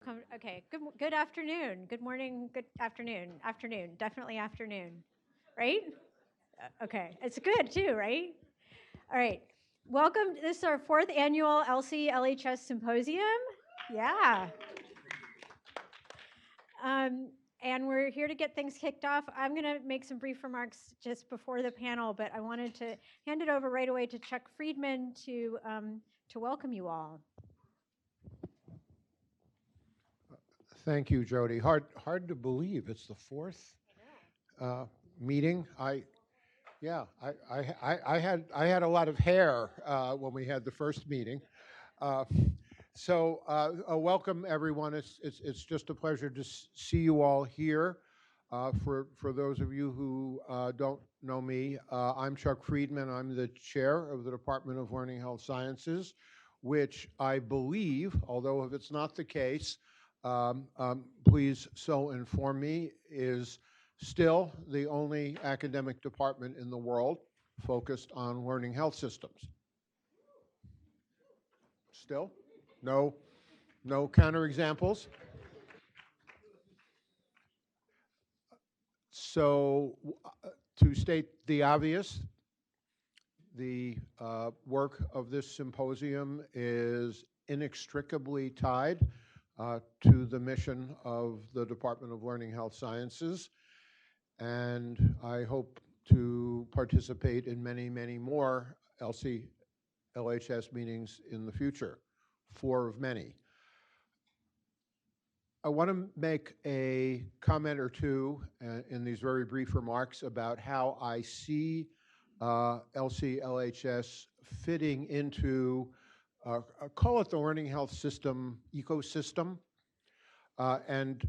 welcome. Okay, good afternoon. Good morning, good afternoon. Afternoon, definitely afternoon. Right? Okay, it's good too, right? All right. Welcome. This is our 4th annual ELSI-LHS Symposium. Yeah. And we're here to get things kicked off. I'm going to make some brief remarks just before the panel, but I wanted to hand it over right away to Chuck Friedman to welcome you all. Thank you, Jody. Hard to believe it's the 4th meeting. I had a lot of hair when we had the first meeting. So welcome everyone. It's just a pleasure to see you all here. For those of you who don't know me, I'm Chuck Friedman. I'm the chair of the Department of Learning Health Sciences, which I believe, although if it's not the case, please so inform me, is still the only academic department in the world focused on learning health systems. Still? No counterexamples? So to state the obvious, the work of this symposium is inextricably tied to the mission of the Department of Learning Health Sciences, and I hope to participate in many, many more ELSI-LHS meetings in the future, 4 of many. I want to make a comment or two in these very brief remarks about how I see ELSI-LHS fitting into call it the learning health system ecosystem, and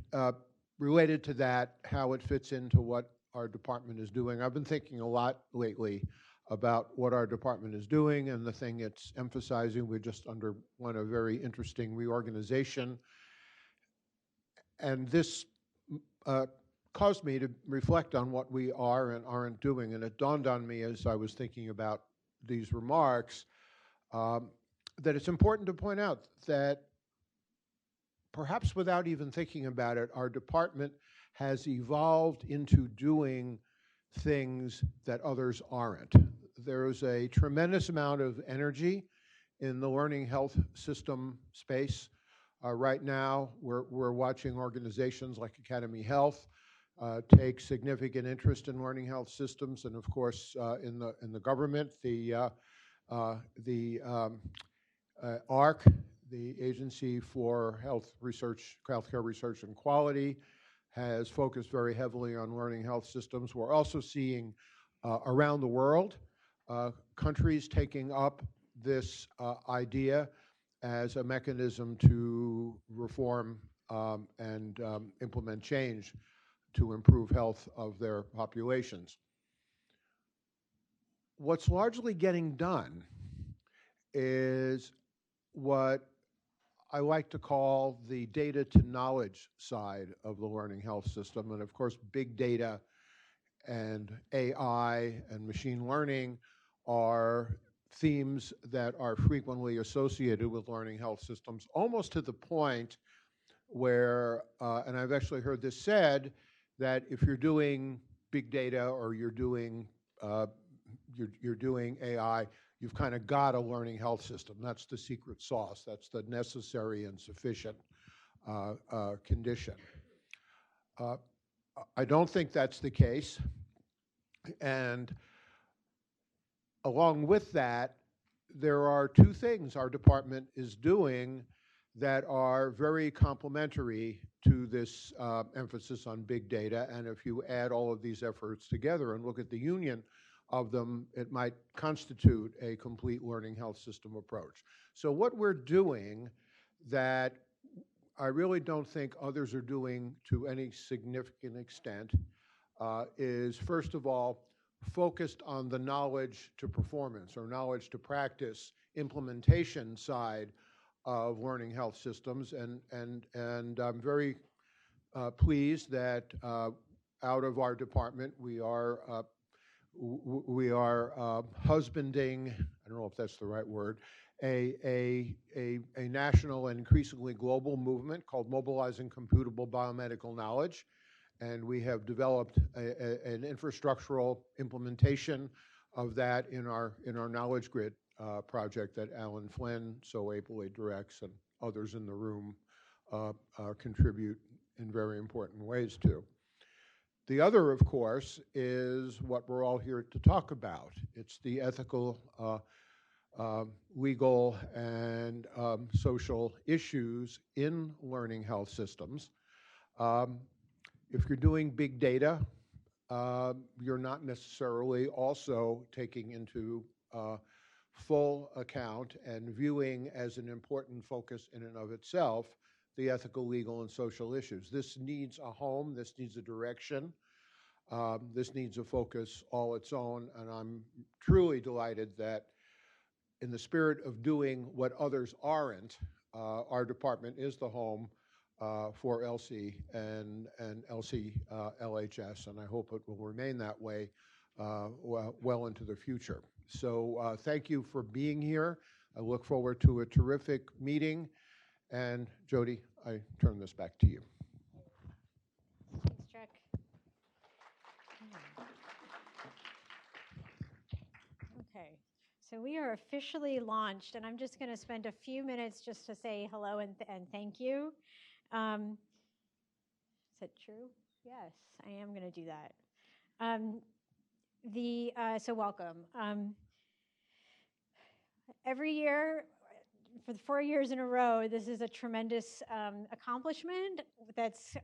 related to that, how it fits into what our department is doing. I've been thinking a lot lately about what our department is doing and the thing it's emphasizing. We just underwent a very interesting reorganization, and this caused me to reflect on what we are and aren't doing, and it dawned on me as I was thinking about these remarks that it's important to point out that perhaps without even thinking about it, our department has evolved into doing things that others aren't. There is a tremendous amount of energy in the learning health system space. Right now, we're watching organizations like Academy Health take significant interest in learning health systems, and of course, in the government, the ARC, the Agency for Healthcare Research and Quality, has focused very heavily on learning health systems. We're also seeing around the world countries taking up this idea as a mechanism to reform and implement change to improve health of their populations. What's largely getting done is what I like to call the data to knowledge side of the learning health system. And of course, big data and AI and machine learning are themes that are frequently associated with learning health systems, almost to the point where, and I've actually heard this said, that if you're doing big data or you're doing AI, you've kind of got a learning health system. That's the secret sauce. That's the necessary and sufficient condition. I don't think that's the case. And along with that, there are 2 things our department is doing that are very complementary to this emphasis on big data. And if you add all of these efforts together and look at the union of them, it might constitute a complete learning health system approach. So what we're doing that I really don't think others are doing to any significant extent is, first of all, focused on the knowledge to performance or knowledge to practice implementation side of learning health systems. And I'm very pleased that out of our department we are husbanding, I don't know if that's the right word, a national and increasingly global movement called Mobilizing Computable Biomedical Knowledge. And we have developed an infrastructural implementation of that in our knowledge grid project that Alan Flynn so ably directs, and others in the room contribute in very important ways to. The other, of course, is what we're all here to talk about. It's the ethical, legal, and social issues in learning health systems. If you're doing big data, you're not necessarily also taking into full account and viewing as an important focus in and of itself the ethical, legal, and social issues. This needs a home, this needs a direction, this needs a focus all its own, and I'm truly delighted that in the spirit of doing what others aren't, our department is the home for ELSI and ELSI-LHS, and I hope it will remain that way well into the future. So thank you for being here. I look forward to a terrific meeting. And Jody, I turn this back to you. Thanks, Chuck. Okay, so we are officially launched, and I'm just going to spend a few minutes just to say hello and thank you. Is that true? Yes, I am going to do that. So welcome. Every year, for the 4 years in a row, this is a tremendous accomplishment that's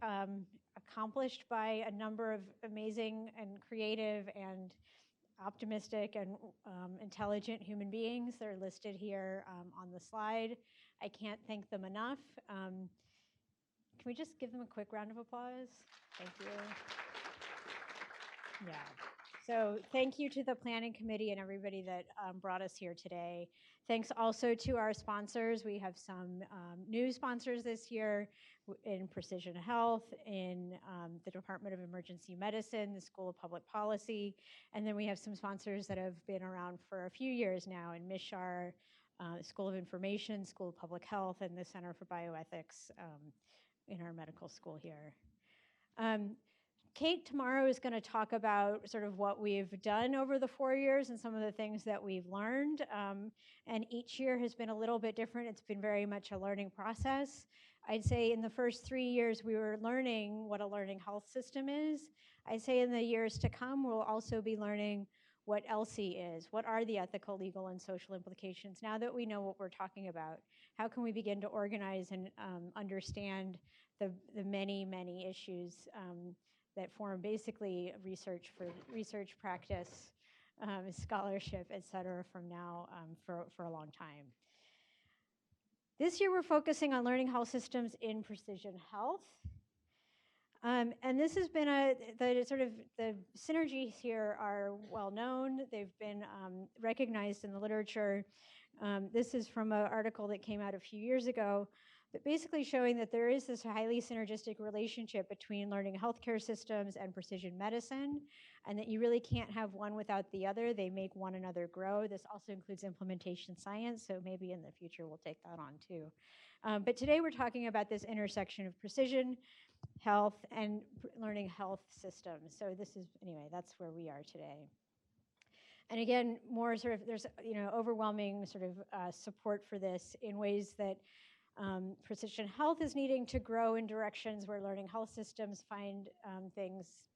accomplished by a number of amazing and creative and optimistic and intelligent human beings. They're listed here on the slide. I can't thank them enough. Can we just give them a quick round of applause? Thank you. Yeah. So thank you to the planning committee and everybody that brought us here today. Thanks also to our sponsors. We have some new sponsors this year in Precision Health, in the Department of Emergency Medicine, the School of Public Policy, and then we have some sponsors that have been around for a few years now in MISHAR, School of Information, School of Public Health, and the Center for Bioethics in our medical school here. Kate tomorrow is going to talk about sort of what we've done over the 4 years and some of the things that we've learned. And each year has been a little bit different. It's been very much a learning process. I'd say in the first 3 years, we were learning what a learning health system is. I'd say in the years to come, we'll also be learning what ELSI is. What are the ethical, legal, and social implications? Now that we know what we're talking about, how can we begin to organize and understand the many, many issues that form basically research practice, scholarship, et cetera, from now for a long time. This year we're focusing on learning health systems in precision health. And this has been the synergies here are well known. They've been recognized in the literature. This is from an article that came out a few years ago, but basically showing that there is this highly synergistic relationship between learning healthcare systems and precision medicine, and that you really can't have one without the other. They make one another grow. This also includes implementation science, so maybe in the future we'll take that on too. But today we're talking about this intersection of precision health and learning health systems. So this is, anyway, that's where we are today. And again, more sort of, there's overwhelming sort of support for this in ways that precision health is needing to grow in directions where learning health systems find things,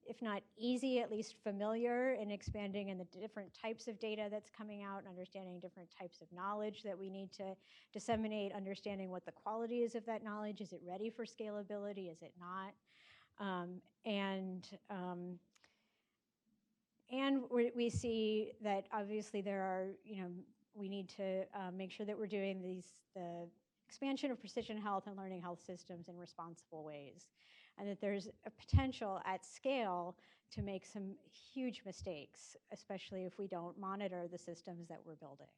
if not easy, at least familiar, in expanding in the different types of data that's coming out, understanding different types of knowledge that we need to disseminate, understanding what the quality is of that knowledge. Is it ready for scalability? Is it not? And we see that obviously there are, we need to make sure that we're doing the expansion of precision health and learning health systems in responsible ways, and that there's a potential at scale to make some huge mistakes, especially if we don't monitor the systems that we're building.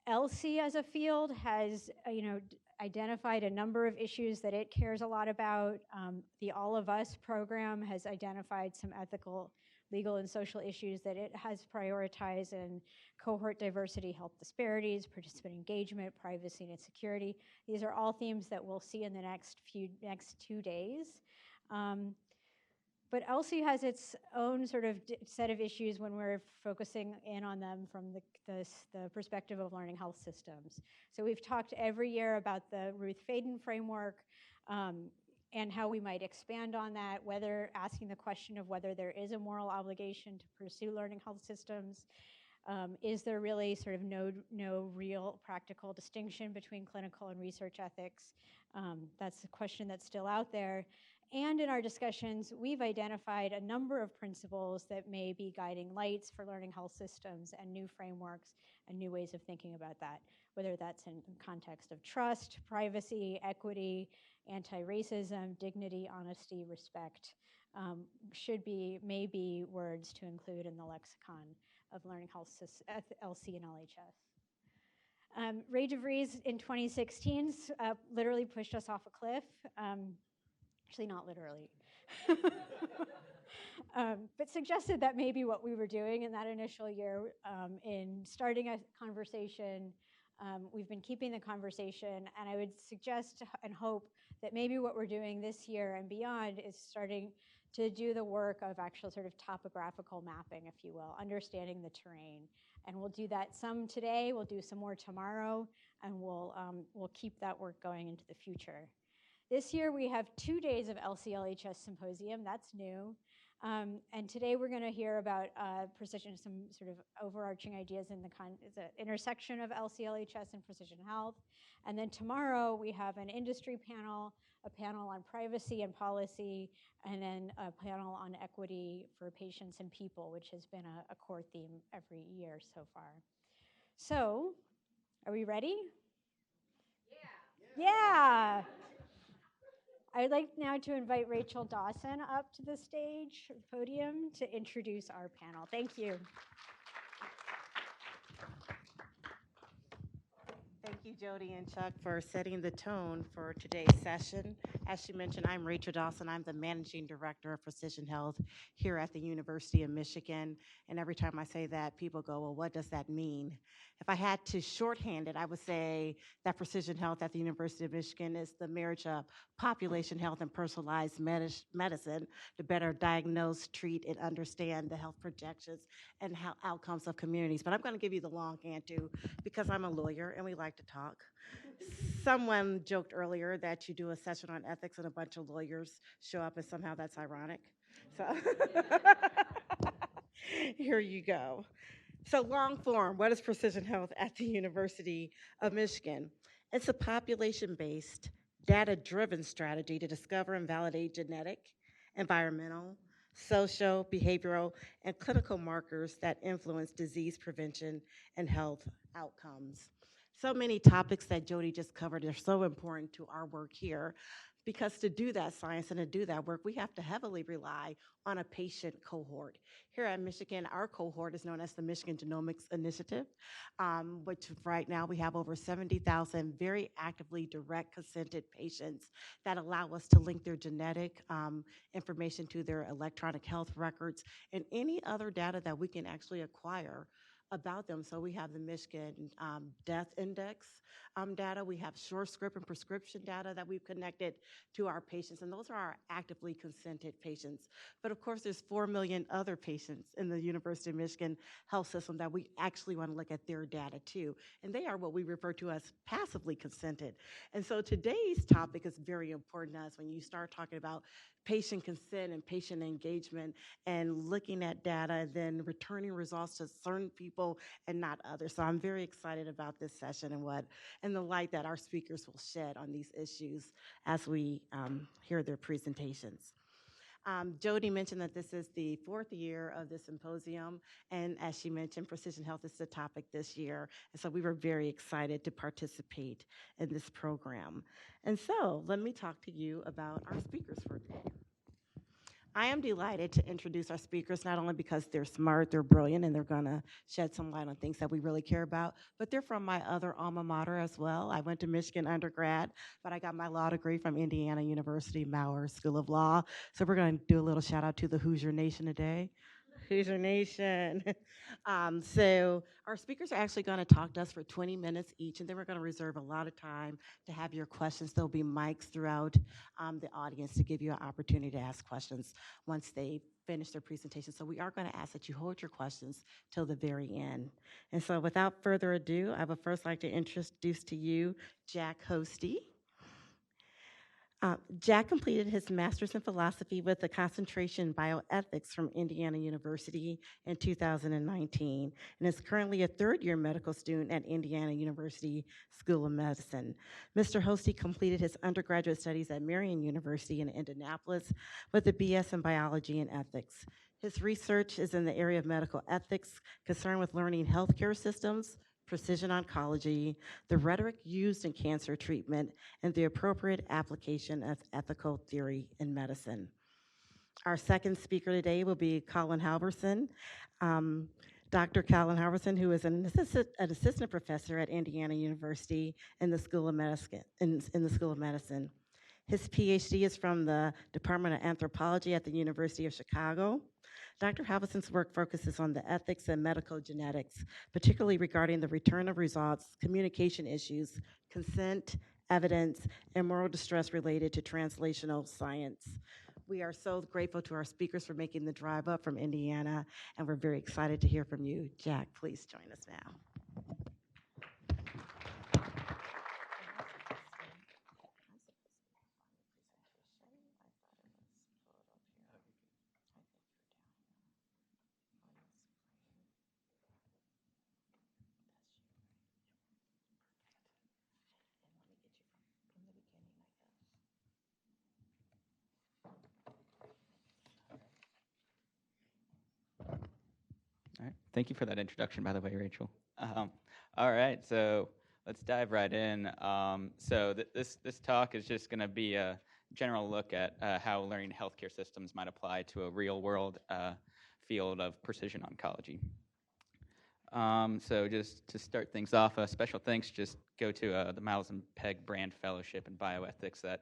ELSI as a field has, identified a number of issues that it cares a lot about. The All of Us program has identified some ethical, legal and social issues that it has prioritized in cohort diversity, health disparities, participant engagement, privacy and security. These are all themes that we'll see in the next 2 days. But ELSI has its own sort of set of issues when we're focusing in on them from the perspective of learning health systems. So we've talked every year about the Ruth Faden framework and how we might expand on that, whether asking the question of whether there is a moral obligation to pursue learning health systems. Is there really sort of no real practical distinction between clinical and research ethics? That's a question that's still out there. And in our discussions, we've identified a number of principles that may be guiding lights for learning health systems and new frameworks and new ways of thinking about that, whether that's in context of trust, privacy, equity, anti-racism, dignity, honesty, respect, may be words to include in the lexicon of learning health ELSI and LHS. Ray DeVries in 2016 literally pushed us off a cliff. Actually, not literally, but suggested that maybe what we were doing in that initial year in starting a conversation, we've been keeping the conversation, and I would suggest and hope that maybe what we're doing this year and beyond is starting to do the work of actual sort of topographical mapping, if you will, understanding the terrain. And we'll do that some today, we'll do some more tomorrow, and we'll keep that work going into the future. This year we have 2 days of ELSI-LHS Symposium. That's new. And today we're going to hear about precision, some sort of overarching ideas in the intersection of ELSI-LHS and precision health. And then tomorrow we have an industry panel, a panel on privacy and policy, and then a panel on equity for patients and people, which has been a core theme every year so far. So, are we ready? Yeah. I'd like now to invite Rachel Dawson up to the stage, podium, to introduce our panel. Thank you. Thank you, Jody and Chuck, for setting the tone for today's session. As she mentioned, I'm Rachel Dawson. I'm the Managing Director of Precision Health here at the University of Michigan. And every time I say that, people go, well, what does that mean? If I had to shorthand it, I would say that precision health at the University of Michigan is the marriage of population health and personalized medicine to better diagnose, treat, and understand the health projections and outcomes of communities. But I'm going to give you the longhand too, because I'm a lawyer and we like to talk. Someone joked earlier that you do a session on ethics and a bunch of lawyers show up, and somehow that's ironic. So here you go. So long form, what is precision health at the University of Michigan? It's a population-based, data-driven strategy to discover and validate genetic, environmental, social, behavioral, and clinical markers that influence disease prevention and health outcomes. So many topics that Jody just covered are so important to our work here, because to do that science and to do that work, we have to heavily rely on a patient cohort. Here at Michigan, our cohort is known as the Michigan Genomics Initiative, which right now we have over 70,000 very actively direct consented patients that allow us to link their genetic information to their electronic health records and any other data that we can actually acquire about them. So we have the Michigan Death Index data. We have short script and prescription data that we've connected to our patients, and those are our actively consented patients. But of course, there's 4 million other patients in the University of Michigan health system that we actually want to look at their data too, and they are what we refer to as passively consented. And so today's topic is very important to us when you start talking about patient consent and patient engagement and looking at data and then returning results to certain people and not others. So I'm very excited about this session and the light that our speakers will shed on these issues as we hear their presentations. Jody mentioned that this is the 4th year of the symposium, and as she mentioned, precision health is the topic this year, and so we were very excited to participate in this program. And so let me talk to you about our speakers for today. I am delighted to introduce our speakers, not only because they're smart, they're brilliant, and they're going to shed some light on things that we really care about, but they're from my other alma mater as well. I went to Michigan undergrad, but I got my law degree from Indiana University Maurer School of Law. So we're going to do a little shout out to the Hoosier Nation today. Hoosier Nation. So our speakers are actually going to talk to us for 20 minutes each, and then we're going to reserve a lot of time to have your questions. There'll be mics throughout the audience to give you an opportunity to ask questions once they finish their presentation. So we are going to ask that you hold your questions till the very end. And so without further ado, I would first like to introduce to you Jack Hosty. Jack completed his master's in philosophy with a concentration in bioethics from Indiana University in 2019 and is currently a third-year medical student at Indiana University School of Medicine. Mr. Hosty completed his undergraduate studies at Marion University in Indianapolis with a BS in biology and ethics. His research is in the area of medical ethics, concerned with learning healthcare systems, precision oncology, the rhetoric used in cancer treatment, and the appropriate application of ethical theory in medicine. Our second speaker today will be Colin Halvorsen. Dr. Colin Harrison, who is an assistant professor at Indiana University in the School of Medicine. His PhD is from the Department of Anthropology at the University of Chicago. Dr. Halvorsen's work focuses on the ethics and medical genetics, particularly regarding the return of results, communication issues, consent, evidence, and moral distress related to translational science. We are so grateful to our speakers for making the drive up from Indiana, and we're very excited to hear from you. Jack, please join us now. All right. Thank you for that introduction, by the way, Rachel. All right, so let's dive right in. This talk is just going to be a general look at how learning healthcare systems might apply to a real-world field of precision oncology. So just to start things off, special thanks just go to the Miles and Peg Brand Fellowship in Bioethics that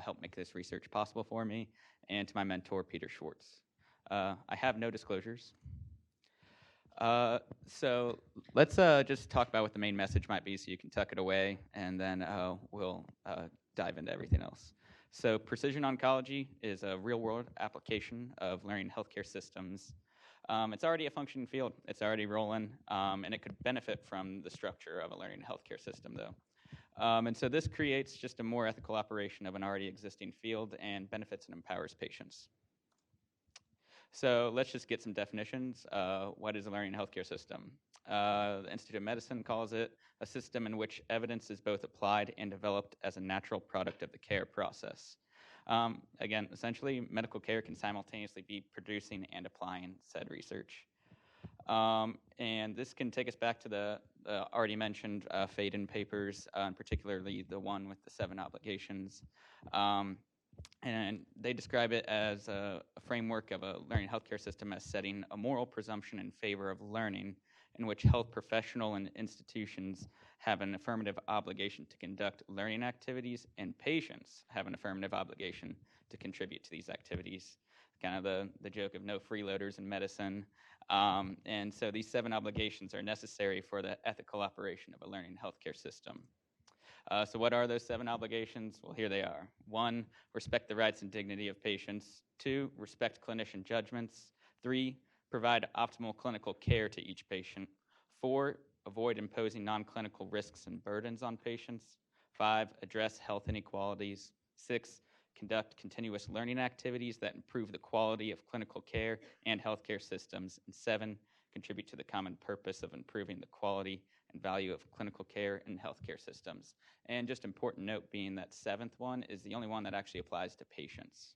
helped make this research possible for me, and to my mentor, Peter Schwartz. I have no disclosures. So let's just talk about what the main message might be so you can tuck it away, and then we'll dive into everything else. So precision oncology is a real-world application of learning healthcare systems. It's already a functioning field. It's already rolling, and it could benefit from the structure of a learning healthcare system, though. And so this creates just a more ethical operation of an already existing field and benefits and empowers patients. So let's just get some definitions. What is a learning healthcare system? The Institute of Medicine calls it a system in which evidence is both applied and developed as a natural product of the care process. Again, essentially, medical care can simultaneously be producing and applying said research. And this can take us back to the already mentioned Faden papers, and particularly the one with the 7 obligations. And they describe it as a framework of a learning healthcare system as setting a moral presumption in favor of learning, in which health professional and institutions have an affirmative obligation to conduct learning activities, and patients have an affirmative obligation to contribute to these activities. Kind of the joke of no freeloaders in medicine. And so these 7 obligations are necessary for the ethical operation of a learning healthcare system. So what are those 7 obligations? Well, here they are. 1, respect the rights and dignity of patients. 2, respect clinician judgments. 3, provide optimal clinical care to each patient. 4, avoid imposing non-clinical risks and burdens on patients. 5, address health inequalities. 6, conduct continuous learning activities that improve the quality of clinical care and healthcare systems. And 7, contribute to the common purpose of improving the quality and value of clinical care and healthcare systems. And just important note being that 7th one is the only one that actually applies to patients.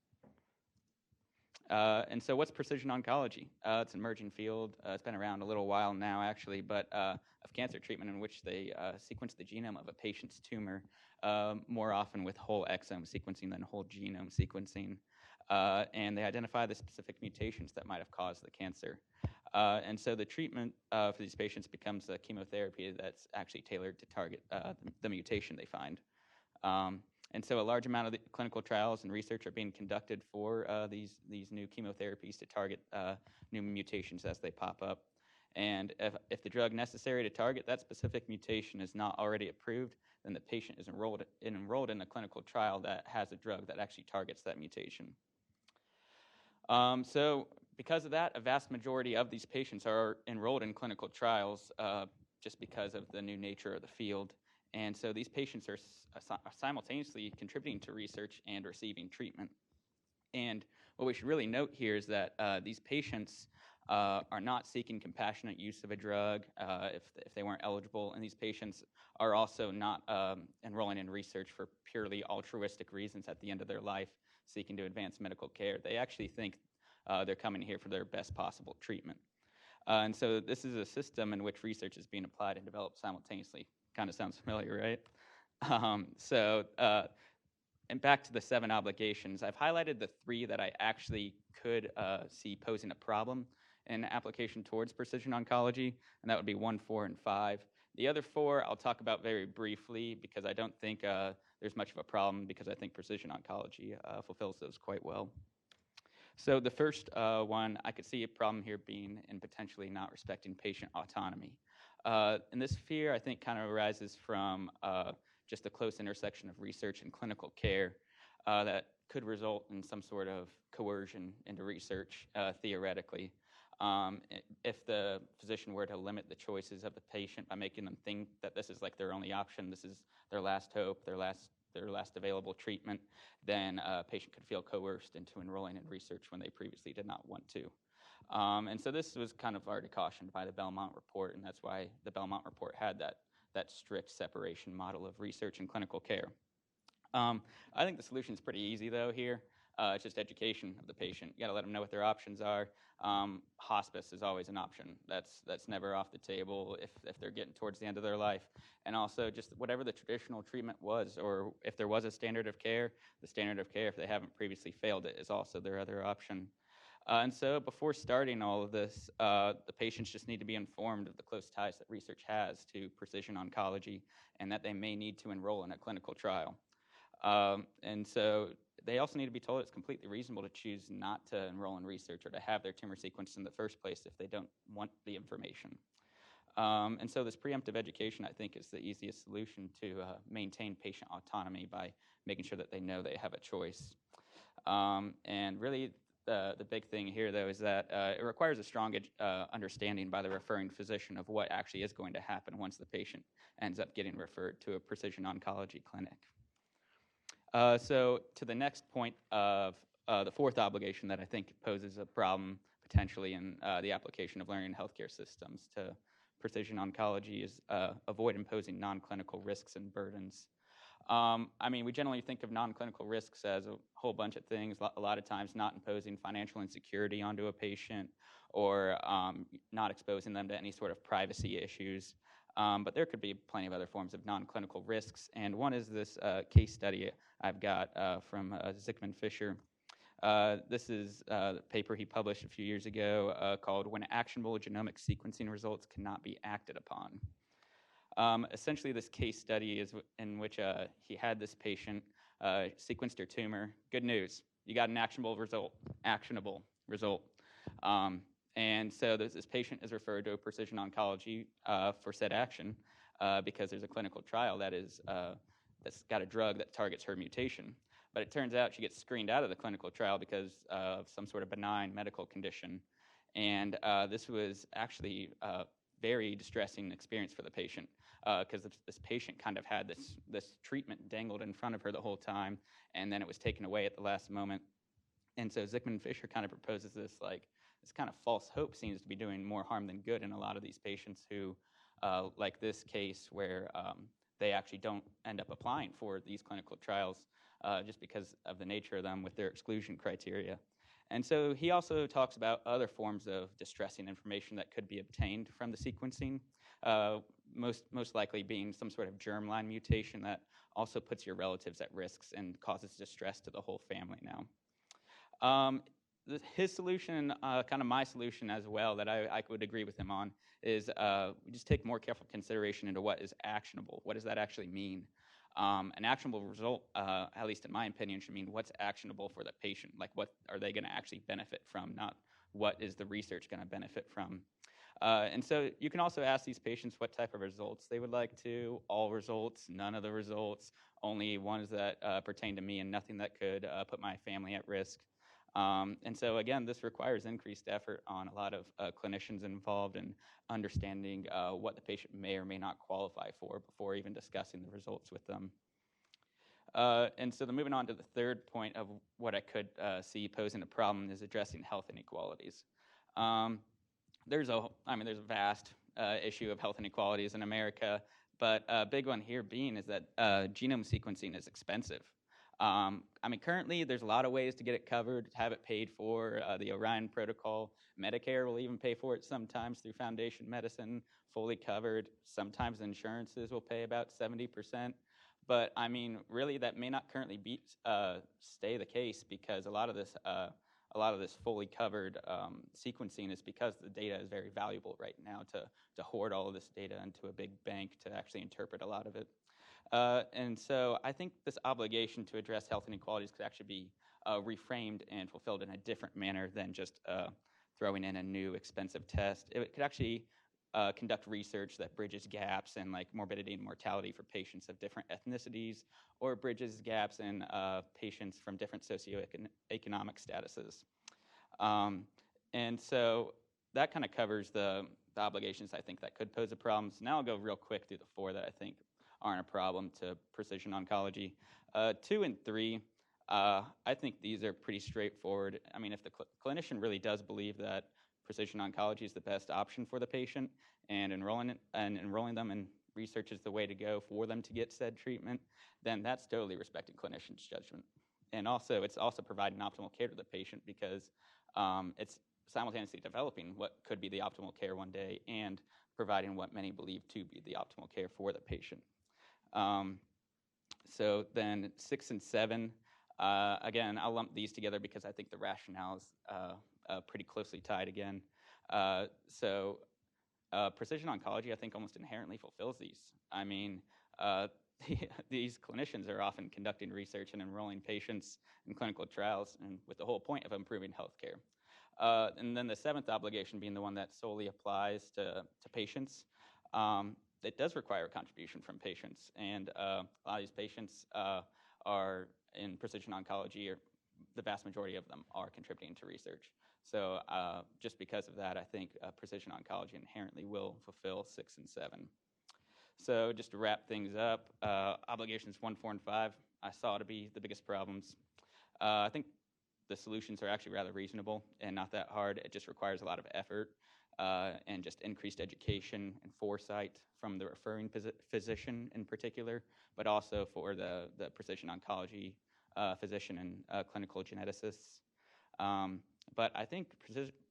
And so what's precision oncology? It's an emerging field. It's been around a little while now, actually, but of cancer treatment in which they sequence the genome of a patient's tumor more often with whole exome sequencing than whole genome sequencing. And they identify the specific mutations that might have caused the cancer. And so the treatment for these patients becomes a chemotherapy that's actually tailored to target the mutation they find. And so a large amount of the clinical trials and research are being conducted for these new chemotherapies to target new mutations as they pop up. And if the drug necessary to target that specific mutation is not already approved, then the patient is enrolled in a clinical trial that has a drug that actually targets that mutation. So because of that, a vast majority of these patients are enrolled in clinical trials just because of the new nature of the field. And so these patients are simultaneously contributing to research and receiving treatment. And what we should really note here is that these patients are not seeking compassionate use of a drug if they weren't eligible, and these patients are also not enrolling in research for purely altruistic reasons at the end of their life, seeking to advance medical care. They actually think they're coming here for their best possible treatment. And so this is a system in which research is being applied and developed simultaneously. Kind of sounds familiar, right? And back to the 7 obligations, I've highlighted the 3 that I actually could see posing a problem in application towards precision oncology, and that would be 1, 4, and 5. The other 4 I'll talk about very briefly because I don't think there's much of a problem because I think precision oncology fulfills those quite well. So the first one, I could see a problem here being in potentially not respecting patient autonomy. And this fear, I think, kind of arises from just the close intersection of research and clinical care that could result in some sort of coercion into research, theoretically. If the physician were to limit the choices of the patient by making them think that this is like their only option, this is their last hope, their last available treatment, then a patient could feel coerced into enrolling in research when they previously did not want to. And so this was kind of already cautioned by the Belmont report, and that's why the Belmont report had that strict separation model of research and clinical care. I think the solution is pretty easy, though, here. It's just education of the patient. You got to let them know what their options are. Hospice is always an option. That's never off the table if they're getting towards the end of their life. And also just whatever the traditional treatment was, or if there was a standard of care, the standard of care, if they haven't previously failed it, is also their other option. And so before starting all of this, the patients just need to be informed of the close ties that research has to precision oncology and that they may need to enroll in a clinical trial. And so they also need to be told it's completely reasonable to choose not to enroll in research or to have their tumor sequenced in the first place if they don't want the information. And so this preemptive education, I think, is the easiest solution to maintain patient autonomy by making sure that they know they have a choice. And really, the big thing here, though, is that it requires a strong understanding by the referring physician of what actually is going to happen once the patient ends up getting referred to a precision oncology clinic. So to the next point of the 4th obligation that I think poses a problem potentially in the application of learning in healthcare systems to precision oncology is avoid imposing non-clinical risks and burdens. I mean, we generally think of non-clinical risks as a whole bunch of things, a lot of times not imposing financial insecurity onto a patient or not exposing them to any sort of privacy issues. But there could be plenty of other forms of non-clinical risks, and one is this case study I've got from Zickman Fisher. This is the paper he published a few years ago called When Actionable Genomic Sequencing Results Cannot Be Acted Upon. Essentially, this case study is in which he had this patient sequenced her tumor. Good news, you got an actionable result. And so this patient is referred to a precision oncology for said action because there's a clinical trial that's got a drug that targets her mutation. But it turns out she gets screened out of the clinical trial because of some sort of benign medical condition. And this was actually a very distressing experience for the patient because this patient kind of had this treatment dangled in front of her the whole time, and then it was taken away at the last moment. And so Zickman Fisher kind of proposes this kind of false hope seems to be doing more harm than good in a lot of these patients who, like this case, where they actually don't end up applying for these clinical trials just because of the nature of them with their exclusion criteria. And so he also talks about other forms of distressing information that could be obtained from the sequencing, most likely being some sort of germline mutation that also puts your relatives at risk and causes distress to the whole family now. His solution, kind of my solution as well, that I would agree with him on, is we just take more careful consideration into what is actionable. What does that actually mean? An actionable result, at least in my opinion, should mean what's actionable for the patient. Like, what are they going to actually benefit from, not what is the research going to benefit from. And so you can also ask these patients what type of results they would like to, all results, none of the results, only ones that pertain to me and nothing that could put my family at risk. And so again, this requires increased effort on a lot of clinicians involved in understanding what the patient may or may not qualify for before even discussing the results with them. And so moving on to the third point of what I could see posing a problem is addressing health inequalities. There's a vast issue of health inequalities in America, but a big one here being is that genome sequencing is expensive. Currently there's a lot of ways to get it covered, have it paid for. The Orion protocol, Medicare will even pay for it sometimes through Foundation Medicine, fully covered. Sometimes insurances will pay about 70%. But really, that may not currently stay the case, because a lot of this fully covered sequencing is because the data is very valuable right now to hoard all of this data into a big bank to actually interpret a lot of it. And so I think this obligation to address health inequalities could actually be reframed and fulfilled in a different manner than just throwing in a new expensive test. It could actually conduct research that bridges gaps in morbidity and mortality for patients of different ethnicities, or bridges gaps in patients from different socioeconomic statuses. And so that kind of covers the obligations I think that could pose a problem. So now I'll go real quick through the four that I think aren't a problem to precision oncology. 2 and 3, I think these are pretty straightforward. If the clinician really does believe that precision oncology is the best option for the patient, and enrolling them in research is the way to go for them to get said treatment, then that's totally respecting clinician's judgment. And also, it's also providing optimal care to the patient, because it's simultaneously developing what could be the optimal care one day and providing what many believe to be the optimal care for the patient. So then 6 and 7, again, I'll lump these together because I think the rationale is pretty closely tied again. Precision oncology, I think, almost inherently fulfills these. These clinicians are often conducting research and enrolling patients in clinical trials, and with the whole point of improving healthcare. And then the 7th obligation being the one that solely applies to patients. It does require a contribution from patients, and a lot of these patients are in precision oncology, or the vast majority of them are contributing to research. So just because of that, I think precision oncology inherently will fulfill 6 and 7. So just to wrap things up, obligations 1, 4, and 5, I saw to be the biggest problems. I think the solutions are actually rather reasonable and not that hard. It just requires a lot of effort and just increased education and foresight from the referring physician in particular, but also for the precision oncology physician and clinical geneticists. But I think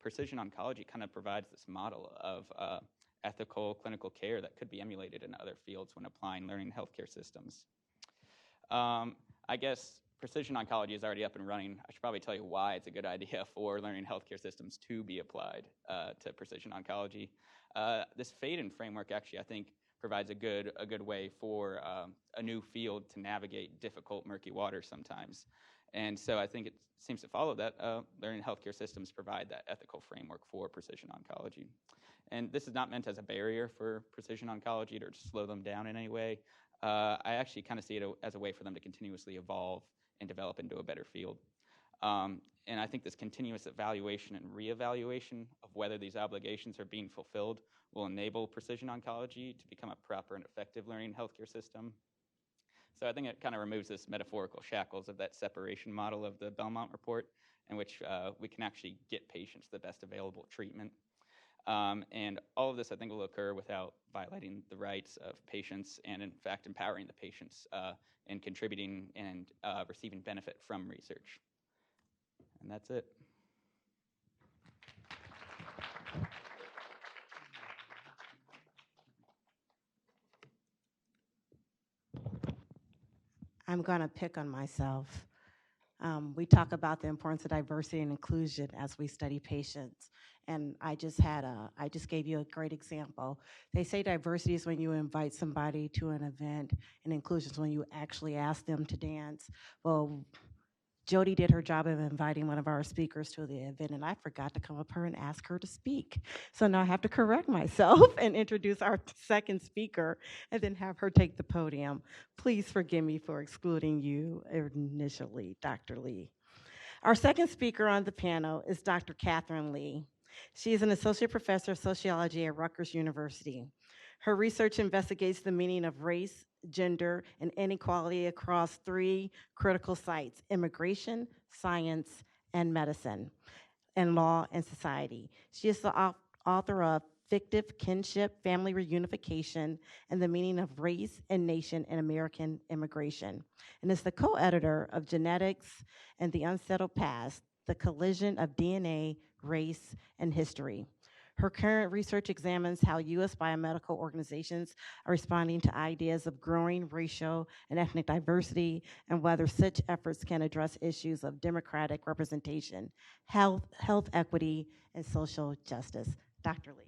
precision oncology kind of provides this model of ethical clinical care that could be emulated in other fields when applying learning healthcare systems. I guess precision oncology is already up and running. I should probably tell you why it's a good idea for learning healthcare systems to be applied to precision oncology. This fade-in framework actually, I think, provides a good way for a new field to navigate difficult, murky waters sometimes. And so I think it seems to follow that learning healthcare systems provide that ethical framework for precision oncology. And this is not meant as a barrier for precision oncology or to slow them down in any way. I actually kind of see it as a way for them to continuously evolve and develop into a better field. And I think this continuous evaluation and reevaluation of whether these obligations are being fulfilled will enable precision oncology to become a proper and effective learning healthcare system. So I think it kind of removes this metaphorical shackles of that separation model of the Belmont report, in which we can actually get patients the best available treatment. And all of this, I think, will occur without violating the rights of patients and, in fact, empowering the patients in contributing and receiving benefit from research. And that's it. I'm going to pick on myself. We talk about the importance of diversity and inclusion as we study patients. And I just gave you a great example. They say diversity is when you invite somebody to an event, and inclusion is when you actually ask them to dance. Well, Jody did her job of inviting one of our speakers to the event, and I forgot to come up here and ask her to speak. So now I have to correct myself and introduce our second speaker and then have her take the podium. Please forgive me for excluding you initially, Dr. Lee. Our second speaker on the panel is Dr. Catherine Lee. She is an associate professor of sociology at Rutgers University. Her research investigates the meaning of race, gender, and inequality across three critical sites: immigration, science, and medicine, and law and society. She is the author of Fictive Kinship, Family Reunification, and the Meaning of Race and Nation in American Immigration, and is the co-editor of Genetics and the Unsettled Past, The Collision of DNA, Race, and History. Her current research examines how U.S. biomedical organizations are responding to ideas of growing racial and ethnic diversity, and whether such efforts can address issues of democratic representation, health equity, and social justice. Dr. Lee.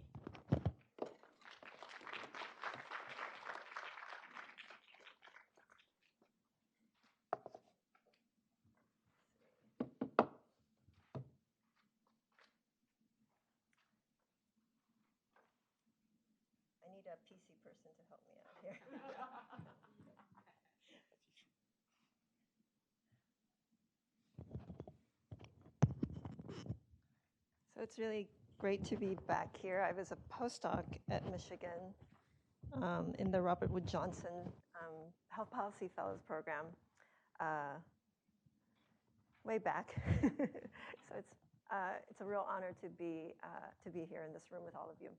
I need a PC person to help me out here. So it's really great to be back here. I was a postdoc at Michigan in the Robert Wood Johnson Health Policy Fellows Program way back. So it's a real honor to be here in this room with all of you.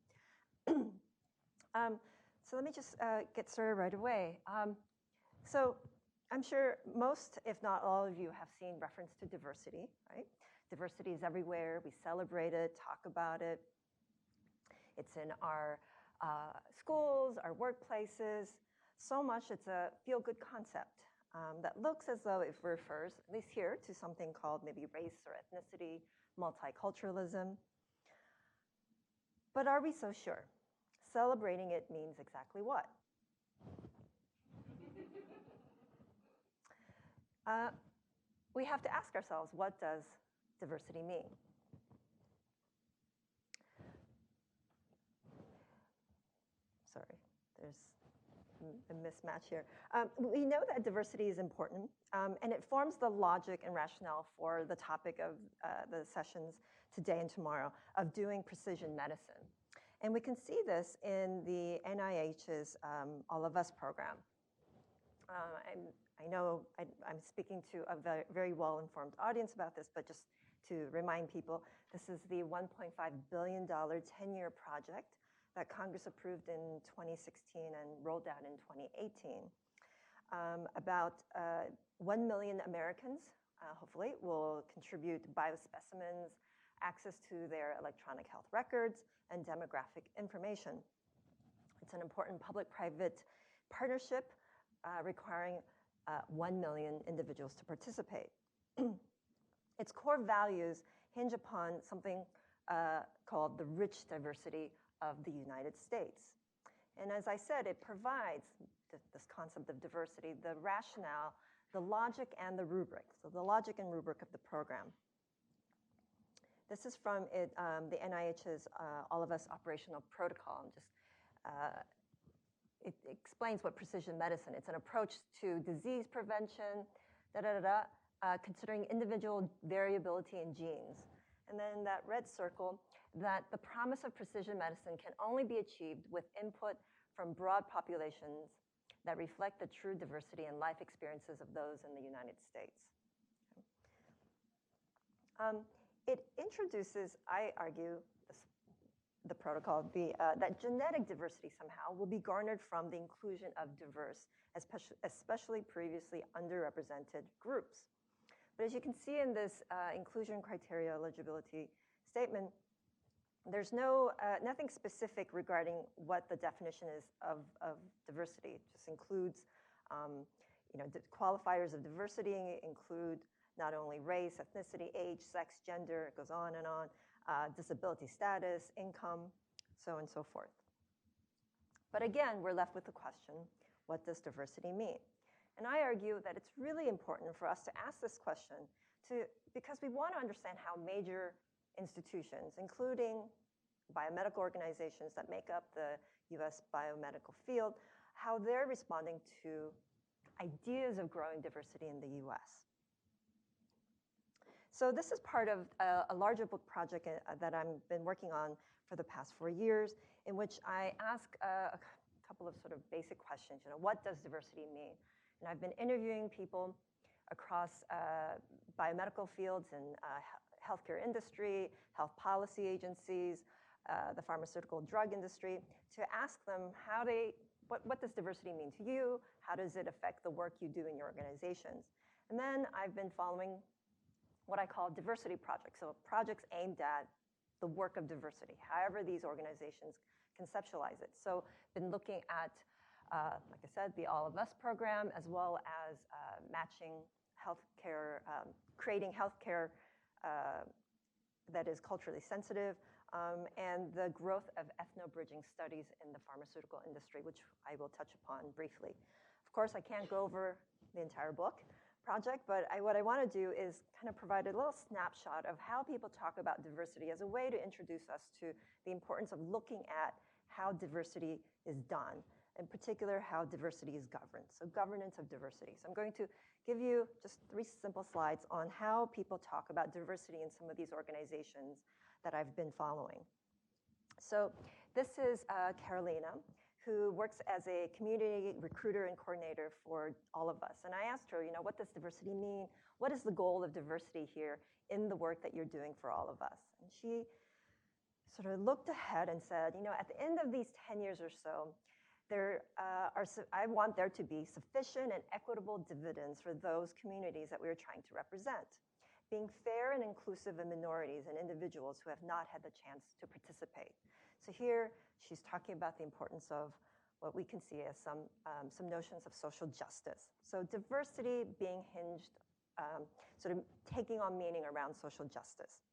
So let me just get started right away. So I'm sure most, if not all of you, have seen reference to diversity, right? Diversity is everywhere. We celebrate it, talk about it. It's in our schools, our workplaces. So much it's a feel-good concept that looks as though it refers, at least here, to something called maybe race or ethnicity, multiculturalism. But are we so sure? Celebrating it means exactly what? We have to ask ourselves, what does diversity mean? Sorry, there's a mismatch here. We know that diversity is important, and it forms the logic and rationale for the topic of the sessions today and tomorrow of doing precision medicine. And we can see this in the NIH's All of Us program. I know I'm speaking to a very well-informed audience about this, but just to remind people, this is the $1.5 billion 10-year project that Congress approved in 2016 and rolled out in 2018. About 1 million Americans, hopefully, will contribute biospecimens, access to their electronic health records, and demographic information. It's an important public-private partnership requiring 1 million individuals to participate. Its core values hinge upon something called the rich diversity of the United States. And as I said, it provides this concept of diversity, the rationale, the logic, and the rubric. So the logic and rubric of the program. This is from the NIH's All of Us operational protocol. It explains what precision medicine. It's an approach to disease prevention, considering individual variability in genes. And then that red circle, that the promise of precision medicine can only be achieved with input from broad populations that reflect the true diversity and life experiences of those in the United States. It introduces, I argue, the protocol, that genetic diversity somehow will be garnered from the inclusion of diverse, especially previously underrepresented groups. But as you can see in this inclusion criteria eligibility statement, there's nothing specific regarding what the definition is of diversity. It just includes, qualifiers of diversity include not only race, ethnicity, age, sex, gender, it goes on, disability status, income, so on and so forth. But again, we're left with the question, what does diversity mean? And I argue that it's really important for us to ask this question because we want to understand how major institutions, including biomedical organizations that make up the US biomedical field, how they're responding to ideas of growing diversity in the US. So this is part of a larger book project that I've been working on for the past 4 years, in which I ask a couple of sort of basic questions. What does diversity mean? And I've been interviewing people across biomedical fields and healthcare industry, health policy agencies, the pharmaceutical drug industry, to ask them what does diversity mean to you? How does it affect the work you do in your organizations? And then I've been following what I call diversity projects, so projects aimed at the work of diversity, however these organizations conceptualize it. So been looking at, like I said, the All of Us program, as well as matching healthcare, creating healthcare that is culturally sensitive, and the growth of ethno-bridging studies in the pharmaceutical industry, which I will touch upon briefly. Of course, I can't go over the entire book project, but what I want to do is kind of provide a little snapshot of how people talk about diversity as a way to introduce us to the importance of looking at how diversity is done, in particular how diversity is governed, so governance of diversity. So I'm going to give you just 3 simple slides on how people talk about diversity in some of these organizations that I've been following. So this is Carolina, who works as a community recruiter and coordinator for All of Us. And I asked her, what does diversity mean? What is the goal of diversity here in the work that you're doing for All of Us? And she sort of looked ahead and said, at the end of these 10 years or so, I want there to be sufficient and equitable dividends for those communities that we are trying to represent, being fair and inclusive of minorities and individuals who have not had the chance to participate. So here, she's talking about the importance of what we can see as some notions of social justice. So diversity being hinged, sort of taking on meaning around social justice.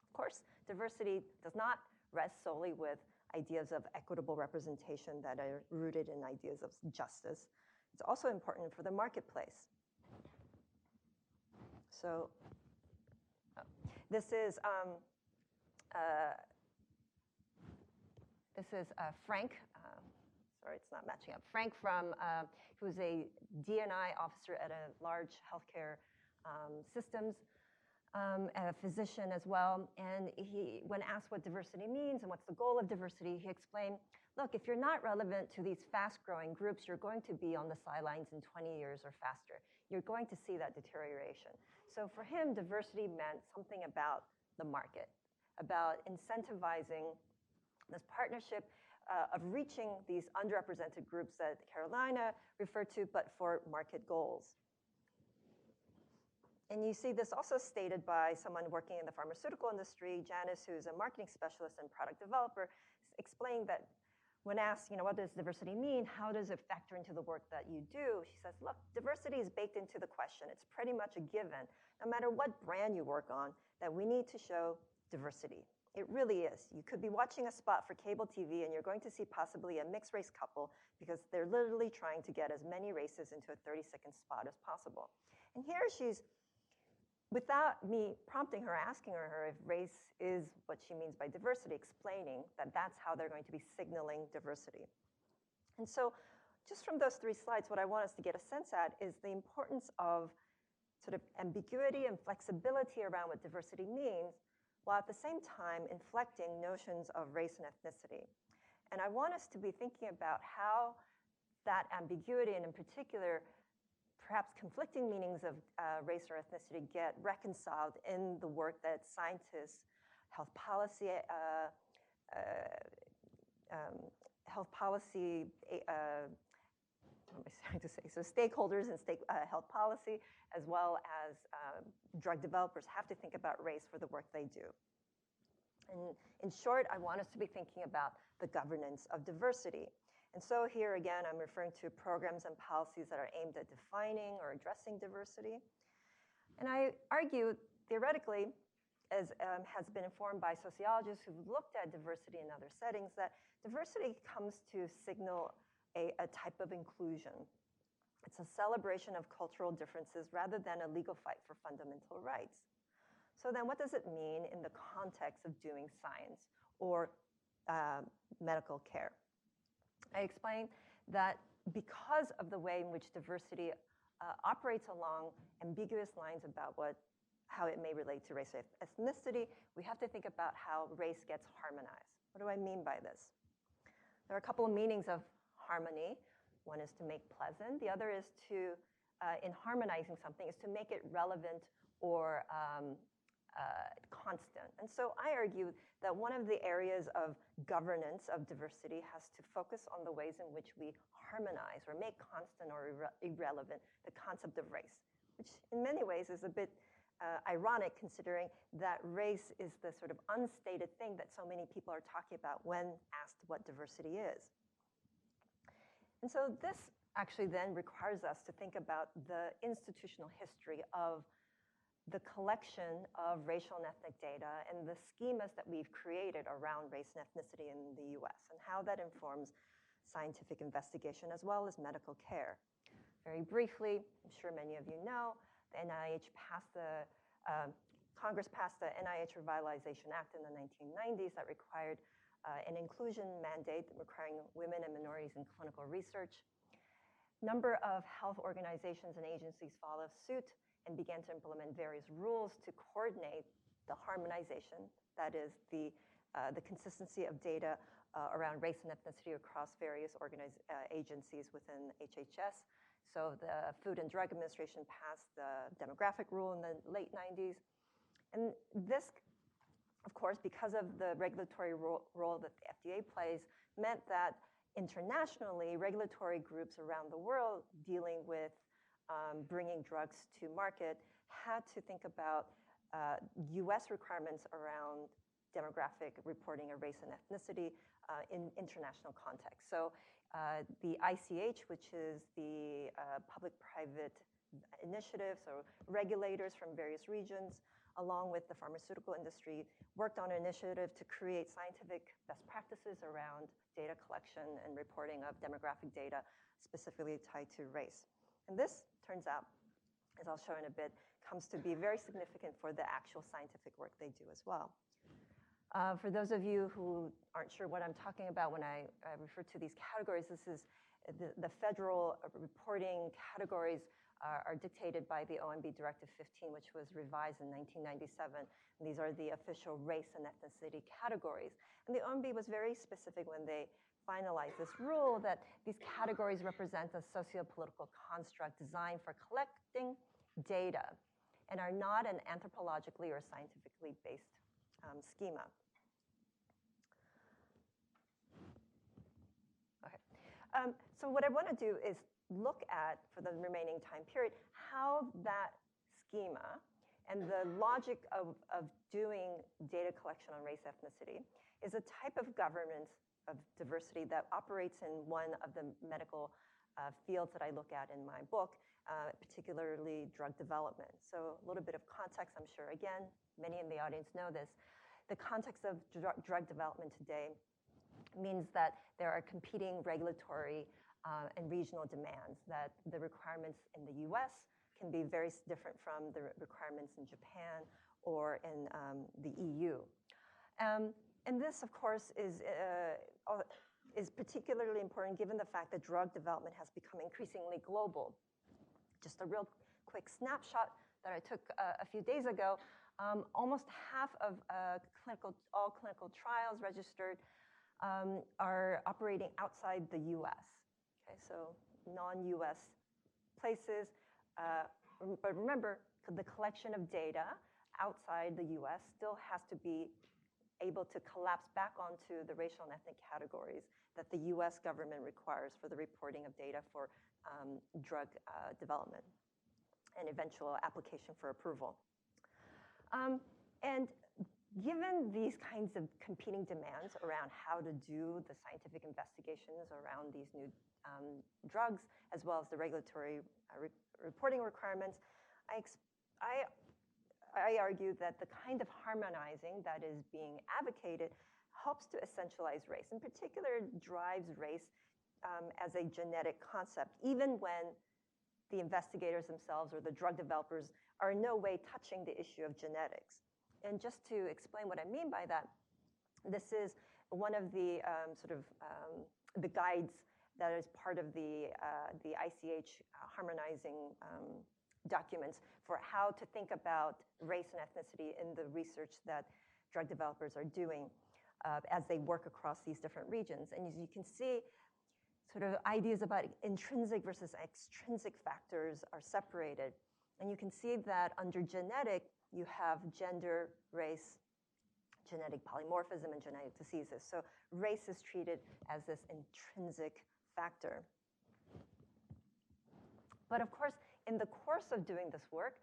Of course, diversity does not rest solely with ideas of equitable representation that are rooted in ideas of justice. It's also important for the marketplace. So this is Frank. Sorry, it's not matching up. Frank who was a D&I officer at a large healthcare systems, a physician as well. And when asked what diversity means and what's the goal of diversity, he explained, look, if you're not relevant to these fast-growing groups, you're going to be on the sidelines in 20 years or faster. You're going to see that deterioration. So for him, diversity meant something about the market, about incentivizing this partnership of reaching these underrepresented groups that Carolina referred to, but for market goals. And you see this also stated by someone working in the pharmaceutical industry, Janice, who's a marketing specialist and product developer, explained that when asked, what does diversity mean? How does it factor into the work that you do? She says, look, diversity is baked into the question. It's pretty much a given, no matter what brand you work on, that we need to show diversity. It really is. You could be watching a spot for cable TV and you're going to see possibly a mixed race couple because they're literally trying to get as many races into a 30-second spot as possible. And here she's, without me prompting her, asking her if race is what she means by diversity, explaining that that's how they're going to be signaling diversity. And so just from those 3 slides, what I want us to get a sense at is the importance of sort of ambiguity and flexibility around what diversity means, while at the same time inflecting notions of race and ethnicity. And I want us to be thinking about how that ambiguity, and in particular, perhaps conflicting meanings of race or ethnicity, get reconciled in the work that scientists, health policy, what am I trying to say? So stakeholders and health policy, as well as drug developers, have to think about race for the work they do. And in short, I want us to be thinking about the governance of diversity. And so here again, I'm referring to programs and policies that are aimed at defining or addressing diversity. And I argue, theoretically, as has been informed by sociologists who've looked at diversity in other settings, that diversity comes to signal a type of inclusion. It's a celebration of cultural differences rather than a legal fight for fundamental rights. So then what does it mean in the context of doing science or medical care? I explained that because of the way in which diversity operates along ambiguous lines about how it may relate to race or ethnicity, we have to think about how race gets harmonized. What do I mean by this? There are a couple of meanings of harmony. One is to make pleasant. The other is to, in harmonizing something, is to make it relevant or constant. And so I argue that one of the areas of governance of diversity has to focus on the ways in which we harmonize or make constant or irrelevant the concept of race, which in many ways is a bit ironic considering that race is the sort of unstated thing that so many people are talking about when asked what diversity is. And so this actually then requires us to think about the institutional history of the collection of racial and ethnic data and the schemas that we've created around race and ethnicity in the US and how that informs scientific investigation as well as medical care. Very briefly, I'm sure many of you know, the NIH passed Congress passed the NIH Revitalization Act in the 1990s that required an inclusion mandate requiring women and minorities in clinical research. Number of health organizations and agencies followed suit and began to implement various rules to coordinate the harmonization, that is the consistency of data around race and ethnicity across various agencies within HHS. So the Food and Drug Administration passed the demographic rule in the late 90s. And this, of course, because of the regulatory role that the FDA plays, meant that internationally, regulatory groups around the world dealing with bringing drugs to market had to think about US requirements around demographic reporting of race and ethnicity in international context. So the ICH, which is the public-private initiative, so regulators from various regions, along with the pharmaceutical industry, worked on an initiative to create scientific best practices around data collection and reporting of demographic data specifically tied to race. And this turns out, as I'll show in a bit, comes to be very significant for the actual scientific work they do as well. For those of you who aren't sure what I'm talking about when I refer to these categories, this is the federal reporting categories are dictated by the OMB Directive 15, which was revised in 1997. And these are the official race and ethnicity categories. And the OMB was very specific when they finalized this rule that these categories represent a socio-political construct designed for collecting data and are not an anthropologically or scientifically based schema. Okay. So what I want to do is look at, for the remaining time period, how that schema and the logic of doing data collection on race ethnicity is a type of governance of diversity that operates in one of the medical fields that I look at in my book, particularly drug development. So a little bit of context, I'm sure, again, many in the audience know this. The context of drug development today means that there are competing regulatory and regional demands, that the requirements in the US can be very different from the requirements in Japan or in the EU. And this, of course, is particularly important given the fact that drug development has become increasingly global. Just a real quick snapshot that I took a few days ago, almost half of all clinical trials registered are operating outside the US. Okay, so non-US places. But remember, the collection of data outside the US still has to be able to collapse back onto the racial and ethnic categories that the US government requires for the reporting of data for drug development and eventual application for approval. And given these kinds of competing demands around how to do the scientific investigations around these new drugs, as well as the regulatory reporting requirements, I argue that the kind of harmonizing that is being advocated helps to essentialize race. In particular, drives race as a genetic concept, even when the investigators themselves or the drug developers are in no way touching the issue of genetics. And just to explain what I mean by that, this is one of the the guides that is part of the ICH harmonizing documents for how to think about race and ethnicity in the research that drug developers are doing as they work across these different regions. And as you can see, sort of ideas about intrinsic versus extrinsic factors are separated. And you can see that under genetic, you have gender, race, genetic polymorphism, and genetic diseases. So race is treated as this intrinsic factor. But of course, in the course of doing this work,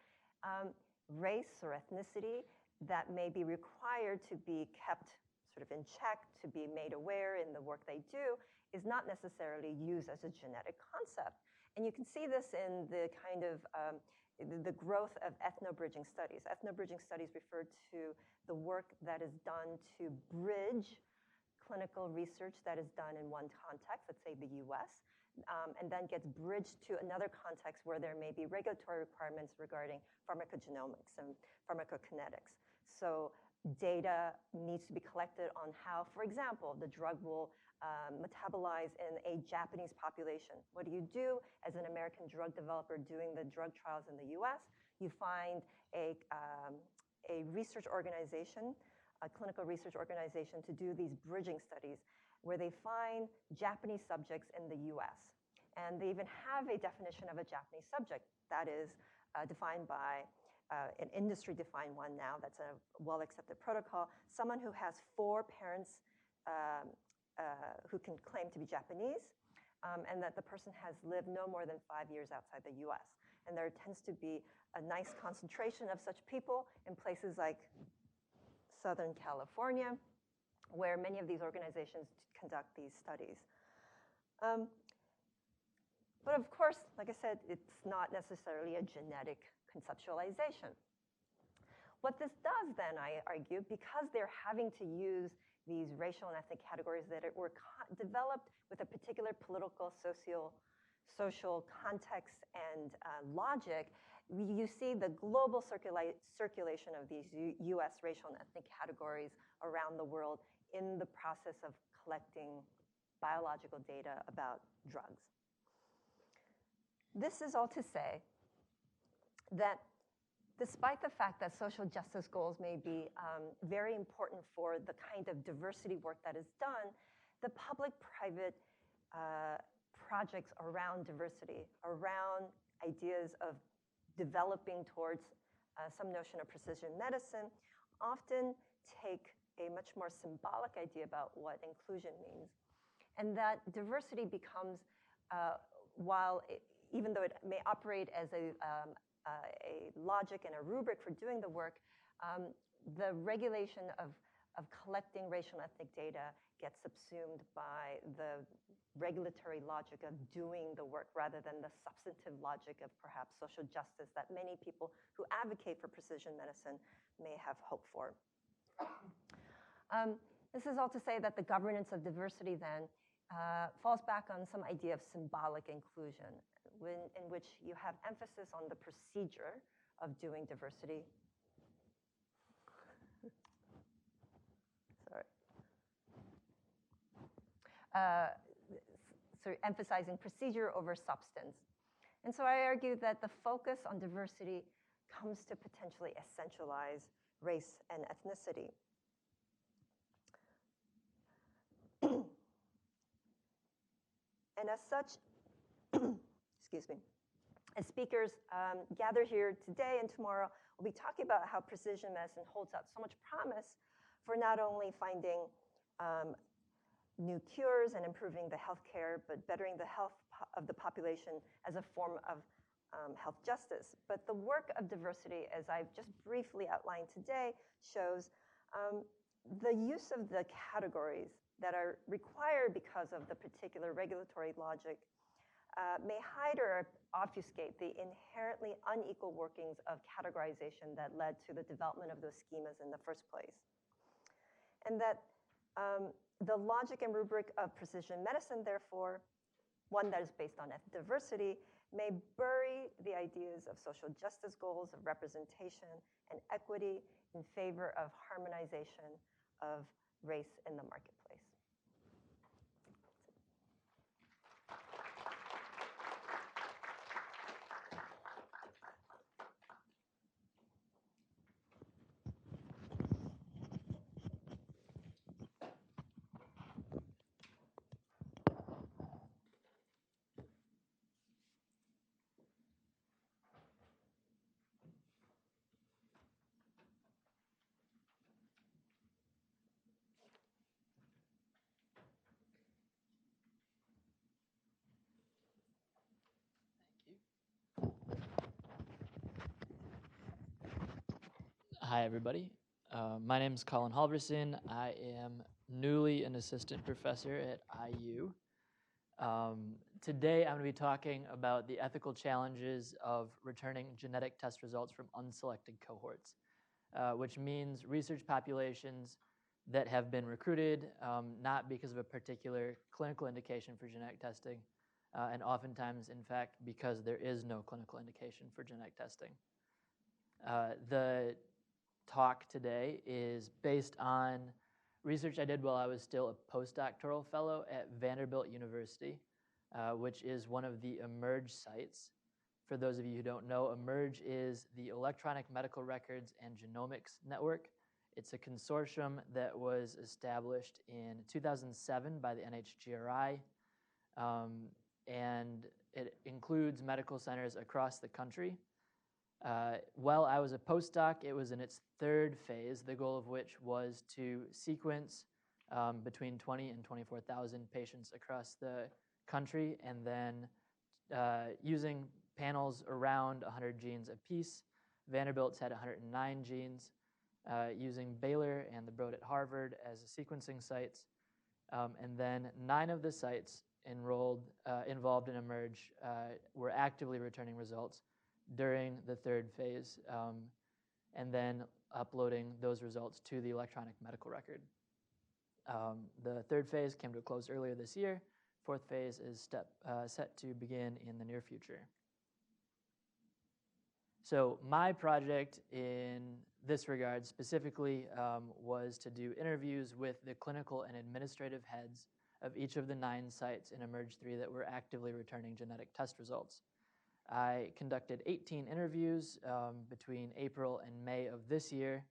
race or ethnicity that may be required to be kept sort of in check, to be made aware in the work they do, is not necessarily used as a genetic concept. And you can see this in the kind of the growth of ethno-bridging studies. Ethno-bridging studies refer to the work that is done to bridge clinical research that is done in one context, let's say the US, and then gets bridged to another context where there may be regulatory requirements regarding pharmacogenomics and pharmacokinetics. So data needs to be collected on how, for example, the drug will metabolize in a Japanese population. What do you do as an American drug developer doing the drug trials in the US? You find a research organization, a clinical research organization, to do these bridging studies where they find Japanese subjects in the US. And they even have a definition of a Japanese subject that is defined by an industry-defined one now that's a well-accepted protocol, someone who has 4 parents who can claim to be Japanese, and that the person has lived no more than 5 years outside the US. And there tends to be a nice concentration of such people in places like Southern California, where many of these organizations conduct these studies. But of course, like I said, it's not necessarily a genetic conceptualization. What this does then, I argue, because they're having to use these racial and ethnic categories that were developed with a particular political, social context and logic, you see the global circulation of these US racial and ethnic categories around the world in the process of collecting biological data about drugs. This is all to say that despite the fact that social justice goals may be very important for the kind of diversity work that is done, the public-private projects around diversity, around ideas of developing towards some notion of precision medicine, often take a much more symbolic idea about what inclusion means. And that diversity becomes, even though it may operate as a logic and a rubric for doing the work, the regulation of collecting racial and ethnic data gets subsumed by the regulatory logic of doing the work rather than the substantive logic of perhaps social justice that many people who advocate for precision medicine may have hoped for. This is all to say that the governance of diversity then falls back on some idea of symbolic inclusion, in which you have emphasis on the procedure of doing diversity. Sorry. So emphasizing procedure over substance. And so I argue that the focus on diversity comes to potentially essentialize race and ethnicity. And as such, excuse me, as speakers gather here today and tomorrow, we'll be talking about how precision medicine holds out so much promise for not only finding new cures and improving the healthcare, but bettering the health of the population as a form of health justice. But the work of diversity, as I've just briefly outlined today, shows the use of the categories that are required because of the particular regulatory logic may hide or obfuscate the inherently unequal workings of categorization that led to the development of those schemas in the first place. And that the logic and rubric of precision medicine, therefore, one that is based on ethnic diversity, may bury the ideas of social justice goals of representation and equity in favor of harmonization of race in the marketplace. Hi, everybody. My name is Colin Halvorsen. I am newly an assistant professor at IU. Today, I'm going to be talking about the ethical challenges of returning genetic test results from unselected cohorts, which means research populations that have been recruited not because of a particular clinical indication for genetic testing, and oftentimes, in fact, because there is no clinical indication for genetic testing. The talk today is based on research I did while I was still a postdoctoral fellow at Vanderbilt University, which is one of the eMERGE sites. For those of you who don't know, eMERGE is the Electronic Medical Records and Genomics Network. It's a consortium that was established in 2007 by the NHGRI, and it includes medical centers across the country. While I was a postdoc, it was in its third phase, the goal of which was to sequence between 20 and 24,000 patients across the country, and then using panels around 100 genes apiece. Vanderbilt's had 109 genes, using Baylor and the Broad at Harvard as sequencing sites. And then 9 of the sites involved in eMERGE were actively returning results during the third phase, and then uploading those results to the electronic medical record. The third phase came to a close earlier this year. Fourth phase is set to begin in the near future. So my project in this regard specifically was to do interviews with the clinical and administrative heads of each of the 9 sites in eMERGE 3 that were actively returning genetic test results. I conducted 18 interviews between April and May of this year,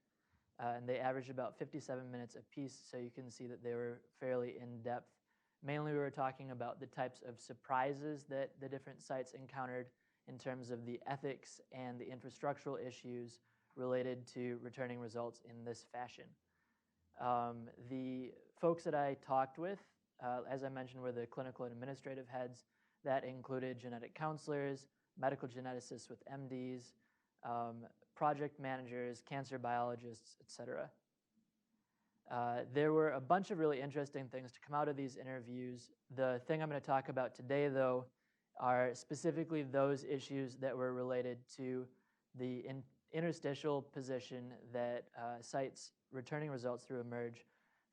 and they averaged about 57 minutes apiece, so you can see that they were fairly in-depth. Mainly we were talking about the types of surprises that the different sites encountered in terms of the ethics and the infrastructural issues related to returning results in this fashion. The folks that I talked with, as I mentioned, were the clinical and administrative heads. That included genetic counselors, medical geneticists with MDs, project managers, cancer biologists, etc. There were a bunch of really interesting things to come out of these interviews. The thing I'm going to talk about today, though, are specifically those issues that were related to the interstitial position that sites returning results through eMERGE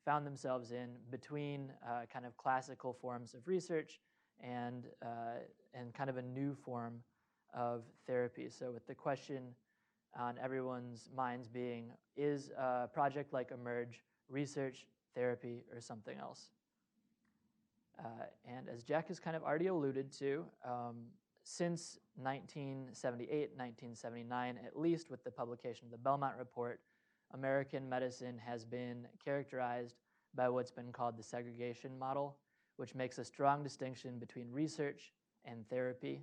found themselves in between kind of classical forms of research and kind of a new form of therapy. So with the question on everyone's minds being, is a project like eMERGE research, therapy, or something else? And as Jack has kind of already alluded to, since 1978, 1979, at least with the publication of the Belmont Report, American medicine has been characterized by what's been called the segregation model, which makes a strong distinction between research and therapy.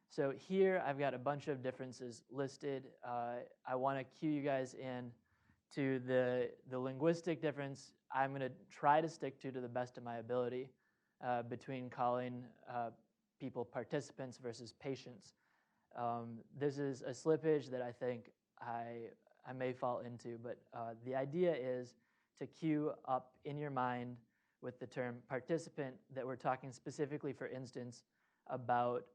So here I've got a bunch of differences listed. I want to cue you guys in to the linguistic difference I'm going to try to stick to the best of my ability between calling people participants versus patients. This is a slippage that I think I may fall into, but the idea is to cue up in your mind with the term participant that we're talking specifically, for instance, about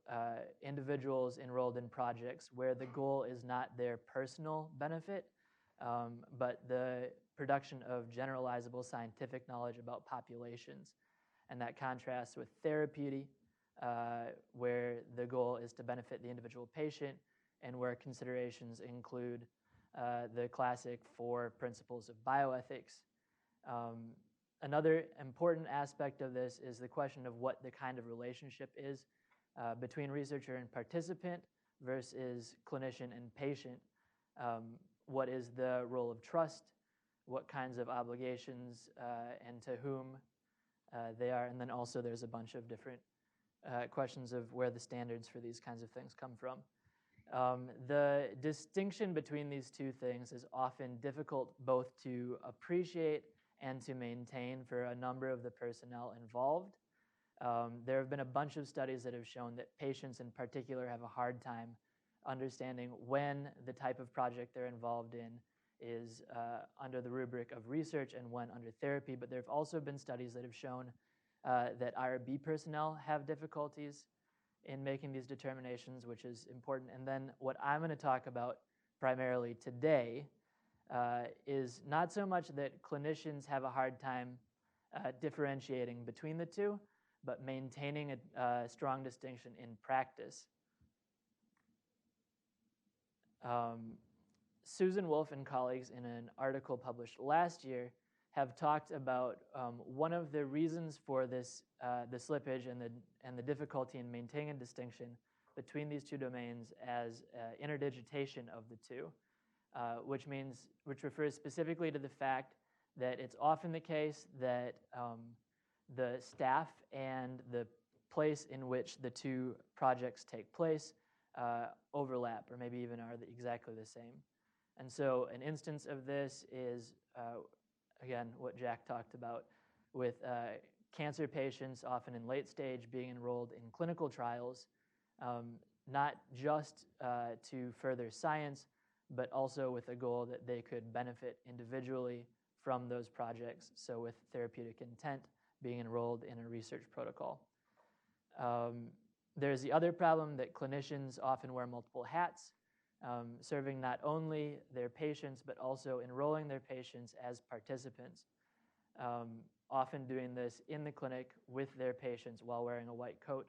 individuals enrolled in projects where the goal is not their personal benefit, but the production of generalizable scientific knowledge about populations. And that contrasts with therapeutic, where the goal is to benefit the individual patient, and where considerations include the classic 4 principles of bioethics. Another important aspect of this is the question of what the kind of relationship is between researcher and participant versus clinician and patient. What is the role of trust? What kinds of obligations and to whom they are? And then also there's a bunch of different questions of where the standards for these kinds of things come from. The distinction between these two things is often difficult both to appreciate and to maintain for a number of the personnel involved. There have been a bunch of studies that have shown that patients in particular have a hard time understanding when the type of project they're involved in is under the rubric of research and when under therapy. But there have also been studies that have shown that IRB personnel have difficulties in making these determinations, which is important. And then what I'm going to talk about primarily today is not so much that clinicians have a hard time differentiating between the two, but maintaining a strong distinction in practice. Susan Wolf and colleagues in an article published last year have talked about one of the reasons for this, the slippage and the difficulty in maintaining a distinction between these two domains as interdigitation of the two, which refers specifically to the fact that it's often the case that the staff and the place in which the two projects take place overlap, or maybe even are exactly the same. And so an instance of this is, again, what Jack talked about with cancer patients often in late stage being enrolled in clinical trials, not just to further science, but also with the goal that they could benefit individually from those projects, so with therapeutic intent being enrolled in a research protocol. There's the other problem that clinicians often wear multiple hats, serving not only their patients, but also enrolling their patients as participants, often doing this in the clinic with their patients while wearing a white coat.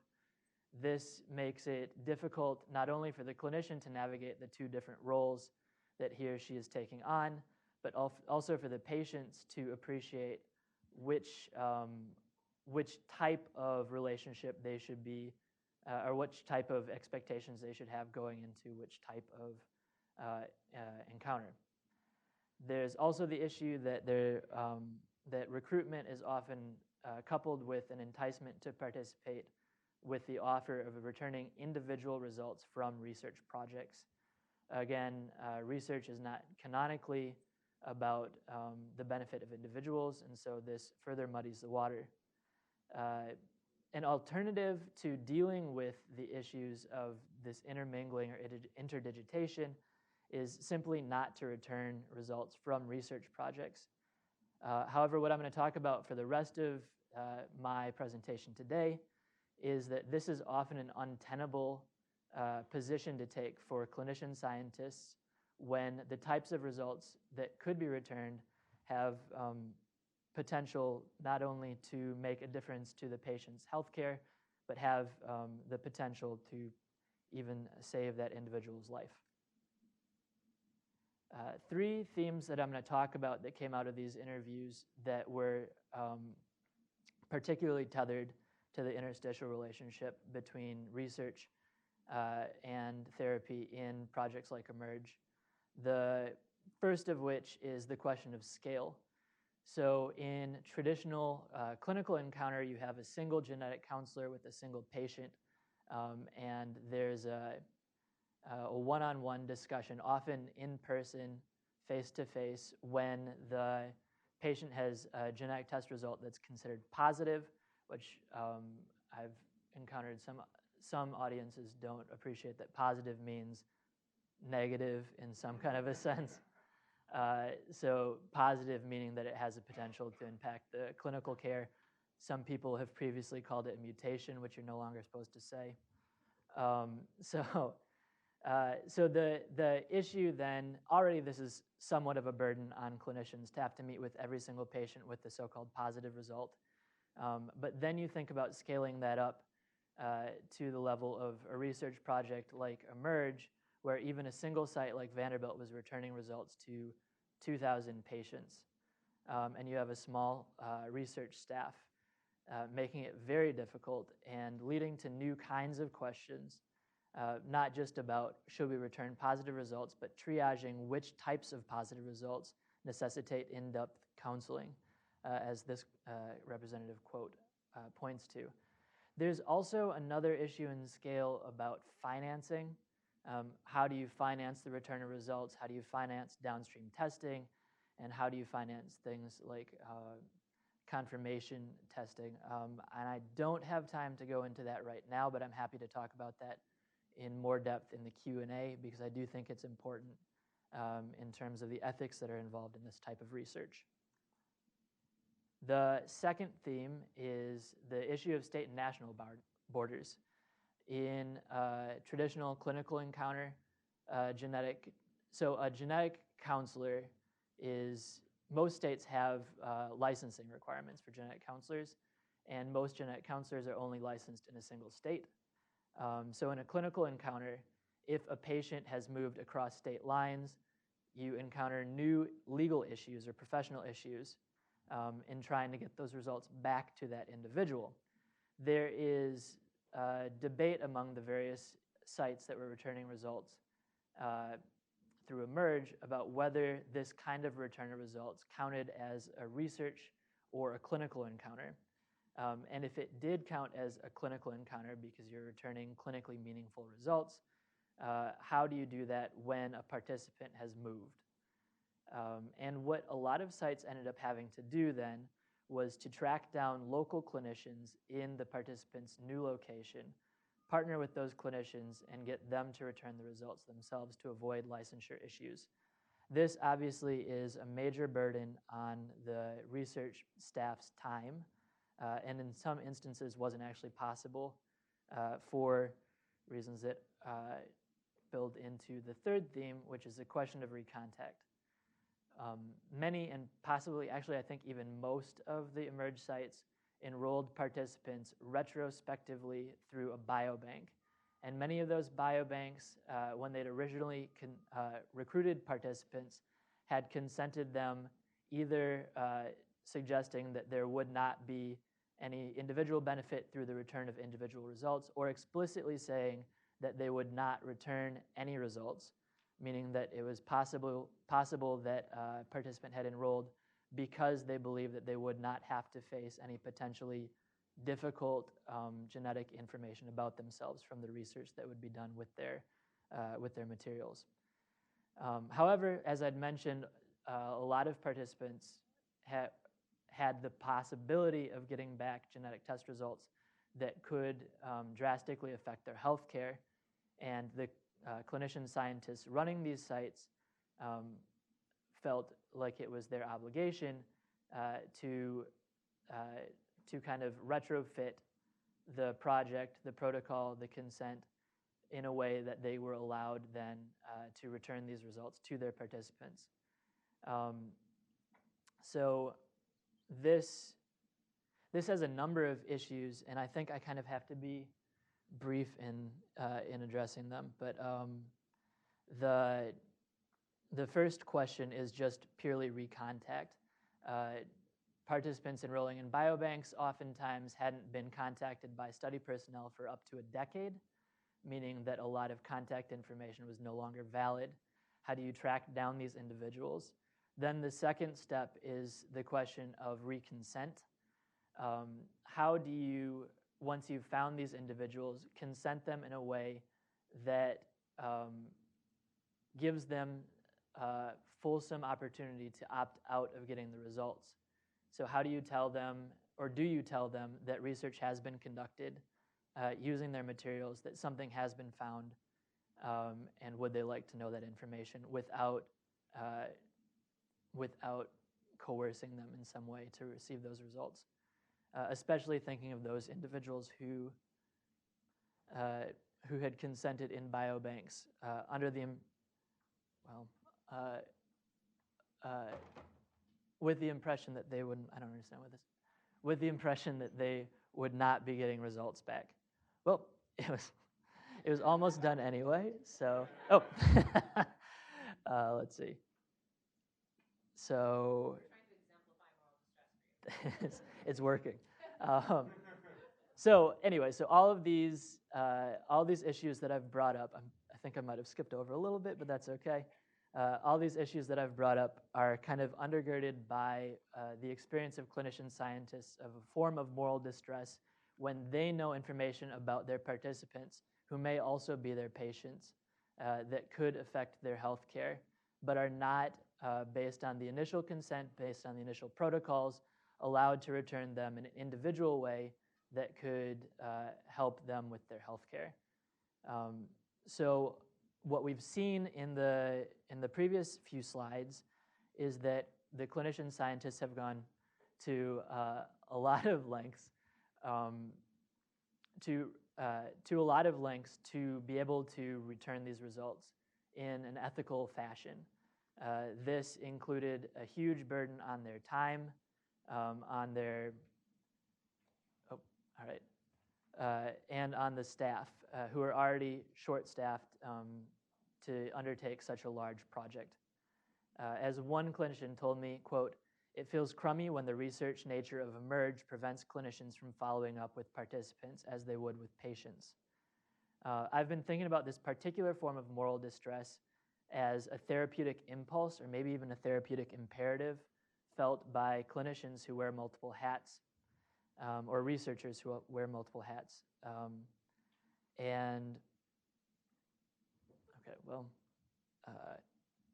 This makes it difficult not only for the clinician to navigate the two different roles that he or she is taking on, but also for the patients to appreciate which type of relationship they should be, or which type of expectations they should have going into which type of encounter. There's also the issue that that recruitment is often coupled with an enticement to participate with the offer of returning individual results from research projects. Again, research is not canonically about the benefit of individuals, and so this further muddies the water. An alternative to dealing with the issues of this intermingling or interdigitation is simply not to return results from research projects. However, what I'm going to talk about for the rest of my presentation today is that this is often an untenable position to take for clinician scientists when the types of results that could be returned have potential not only to make a difference to the patient's healthcare, but have the potential to even save that individual's life. 3 themes that I'm going to talk about that came out of these interviews that were particularly tethered to the interstitial relationship between research and therapy in projects like eMERGE. The first of which is the question of scale. So in traditional clinical encounter, you have a single genetic counselor with a single patient, and there's a one-on-one discussion, often in person, face-to-face, when the patient has a genetic test result that's considered positive, which I've encountered some audiences don't appreciate that positive means negative in some kind of a sense. So positive meaning that it has a potential to impact the clinical care. Some people have previously called it a mutation, which you're no longer supposed to say. So the issue then, already this is somewhat of a burden on clinicians to have to meet with every single patient with the so-called positive result. But then you think about scaling that up to the level of a research project like eMERGE, where even a single site like Vanderbilt was returning results to 2,000 patients. And you have a small research staff, making it very difficult and leading to new kinds of questions, not just about should we return positive results, but triaging which types of positive results necessitate in-depth counseling, as this representative quote points to. There's also another issue in scale about financing. How do you finance the return of results? How do you finance downstream testing? And how do you finance things like confirmation testing? And I don't have time to go into that right now, but I'm happy to talk about that in more depth in the Q&A, because I do think it's important in terms of the ethics that are involved in this type of research. The second theme is the issue of state and national borders. In traditional clinical encounter, a genetic counselor is, most states have licensing requirements for genetic counselors, and most genetic counselors are only licensed in a single state. So in a clinical encounter, if a patient has moved across state lines, you encounter new legal issues or professional issues in trying to get those results back to that individual. There is debate among the various sites that were returning results through eMERGE about whether this kind of return of results counted as a research or a clinical encounter. And if it did count as a clinical encounter because you're returning clinically meaningful results, how do you do that when a participant has moved? And what a lot of sites ended up having to do then was to track down local clinicians in the participant's new location, partner with those clinicians, and get them to return the results themselves to avoid licensure issues. This obviously is a major burden on the research staff's time, and in some instances wasn't actually possible for reasons that build into the third theme, which is the question of recontact. Many, and possibly actually I think even most of the eMERGE sites enrolled participants retrospectively through a biobank. And many of those biobanks, when they'd originally recruited participants, had consented them either suggesting that there would not be any individual benefit through the return of individual results, or explicitly saying that they would not return any results, meaning that it was possible that a participant had enrolled because they believed that they would not have to face any potentially difficult genetic information about themselves from the research that would be done with their materials. However, as I'd mentioned, a lot of participants had the possibility of getting back genetic test results that could drastically affect their health care, and the clinician scientists running these sites felt like it was their obligation to kind of retrofit the project, the protocol, the consent in a way that they were allowed then to return these results to their participants. So this has a number of issues, and I think I kind of have to be brief in addressing them. But the first question is just purely recontact. Participants enrolling in biobanks oftentimes hadn't been contacted by study personnel for up to a decade, meaning that a lot of contact information was no longer valid. How do you track down these individuals? Then the second step is the question of reconsent. How do you, once you've found these individuals, consent them in a way that gives them fulsome opportunity to opt out of getting the results? So how do you tell them, or do you tell them, that research has been conducted using their materials, that something has been found, and would they like to know that information without coercing them in some way to receive those results? especially thinking of those individuals who had consented in biobanks under the, with the impression that they wouldn't, I don't understand what this, with the impression that they would not be getting results back. Well, it was almost done anyway, so, let's see. So, it's working. So anyway, so all these issues that I've brought up, I think I might have skipped over a little bit, but that's okay. All these issues that I've brought up are kind of undergirded by the experience of clinician scientists of a form of moral distress when they know information about their participants who may also be their patients that could affect their health care, but are not, based on the initial consent, based on the initial protocols, allowed to return them in an individual way that could help them with their health care. So what we've seen in the previous few slides is that the clinician scientists have gone to a lot of lengths to be able to return these results in an ethical fashion. This included a huge burden on their time, on their and on the staff who are already short-staffed to undertake such a large project. As one clinician told me, quote, "It feels crummy when the research nature of eMERGE prevents clinicians from following up with participants as they would with patients." I've been thinking about this particular form of moral distress as a therapeutic impulse or maybe even a therapeutic imperative felt by clinicians who wear multiple hats or researchers who wear multiple hats.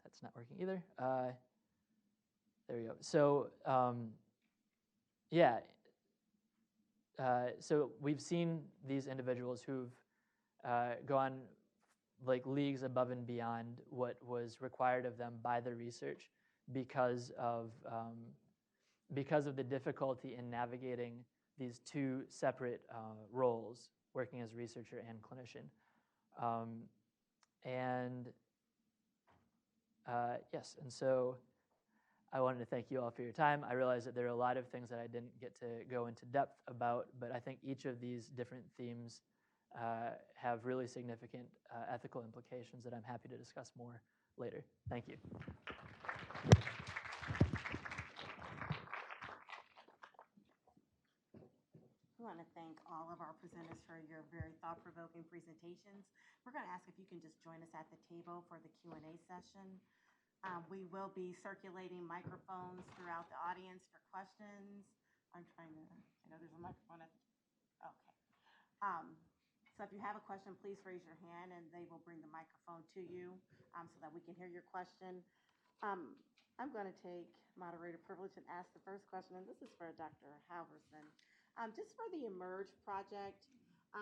That's not working either. There we go. So, so we've seen these individuals who've gone like leagues above and beyond what was required of them by the research because of the difficulty in navigating these two separate roles, working as researcher and clinician. Yes, and so I wanted to thank you all for your time. I realize that there are a lot of things that I didn't get to go into depth about, but I think each of these different themes have really significant ethical implications that I'm happy to discuss more later. Thank you. I want to thank all of our presenters for your very thought-provoking presentations. We're going to ask if you can just join us at the table for the Q&A session. We will be circulating microphones throughout the audience for questions. I know there's a microphone at the, okay. So if you have a question, please raise your hand and they will bring the microphone to you so that we can hear your question. I'm going to take moderator privilege and ask the first question, and this is for Dr. Halvorsen. Just for the eMERGE project,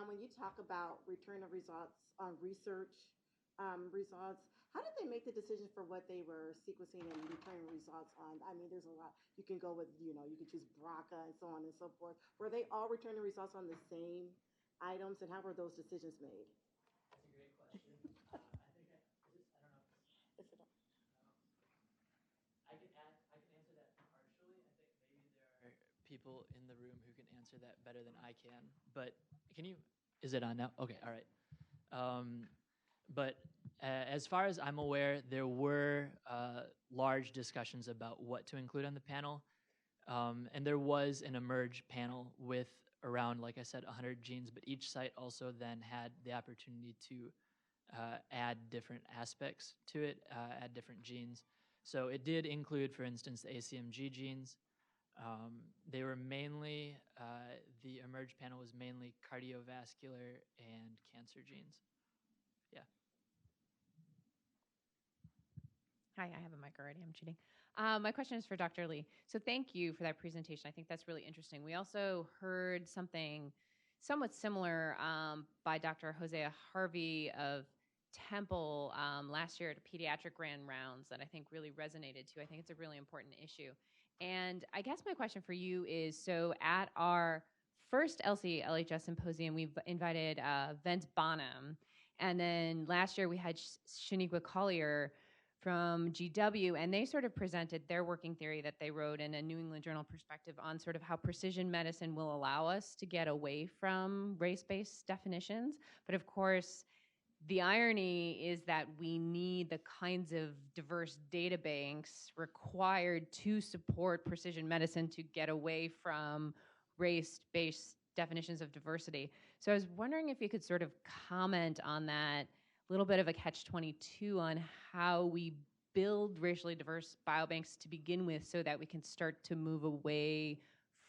when you talk about return of results on research results, how did they make the decision for what they were sequencing and returning results on? I mean, there's a lot. You can go with, you can choose BRCA and so on and so forth. Were they all returning results on the same items, and how were those decisions made? That's a great question. I can answer that partially. I think maybe there are people in the room who can answer that better than I can. But is it on now? Okay, all right. But as far as I'm aware, there were large discussions about what to include on the panel. And there was an eMERGE panel with around, like I said, 100 genes, but each site also then had the opportunity to add different aspects to it, add different genes. So it did include, for instance, the ACMG genes. They were mainly, the eMERGE panel was mainly cardiovascular and cancer genes. Yeah. Hi, I have a mic already. I'm cheating. My question is for Dr. Lee. So thank you for that presentation. I think that's really interesting. We also heard something somewhat similar by Dr. Hosea Harvey of Temple last year at a pediatric grand rounds that I think really resonated too. I think it's a really important issue. And I guess my question for you is, so at our first ELSI-LHS symposium, we've invited Vince Bonham. And then last year we had Shaniqua Collier from GW, and they sort of presented their working theory that they wrote in a New England Journal perspective on sort of how precision medicine will allow us to get away from race-based definitions. But of course, the irony is that we need the kinds of diverse data banks required to support precision medicine to get away from race-based definitions of diversity. So I was wondering if you could sort of comment on that, little bit of a catch-22 on how we build racially diverse biobanks to begin with so that we can start to move away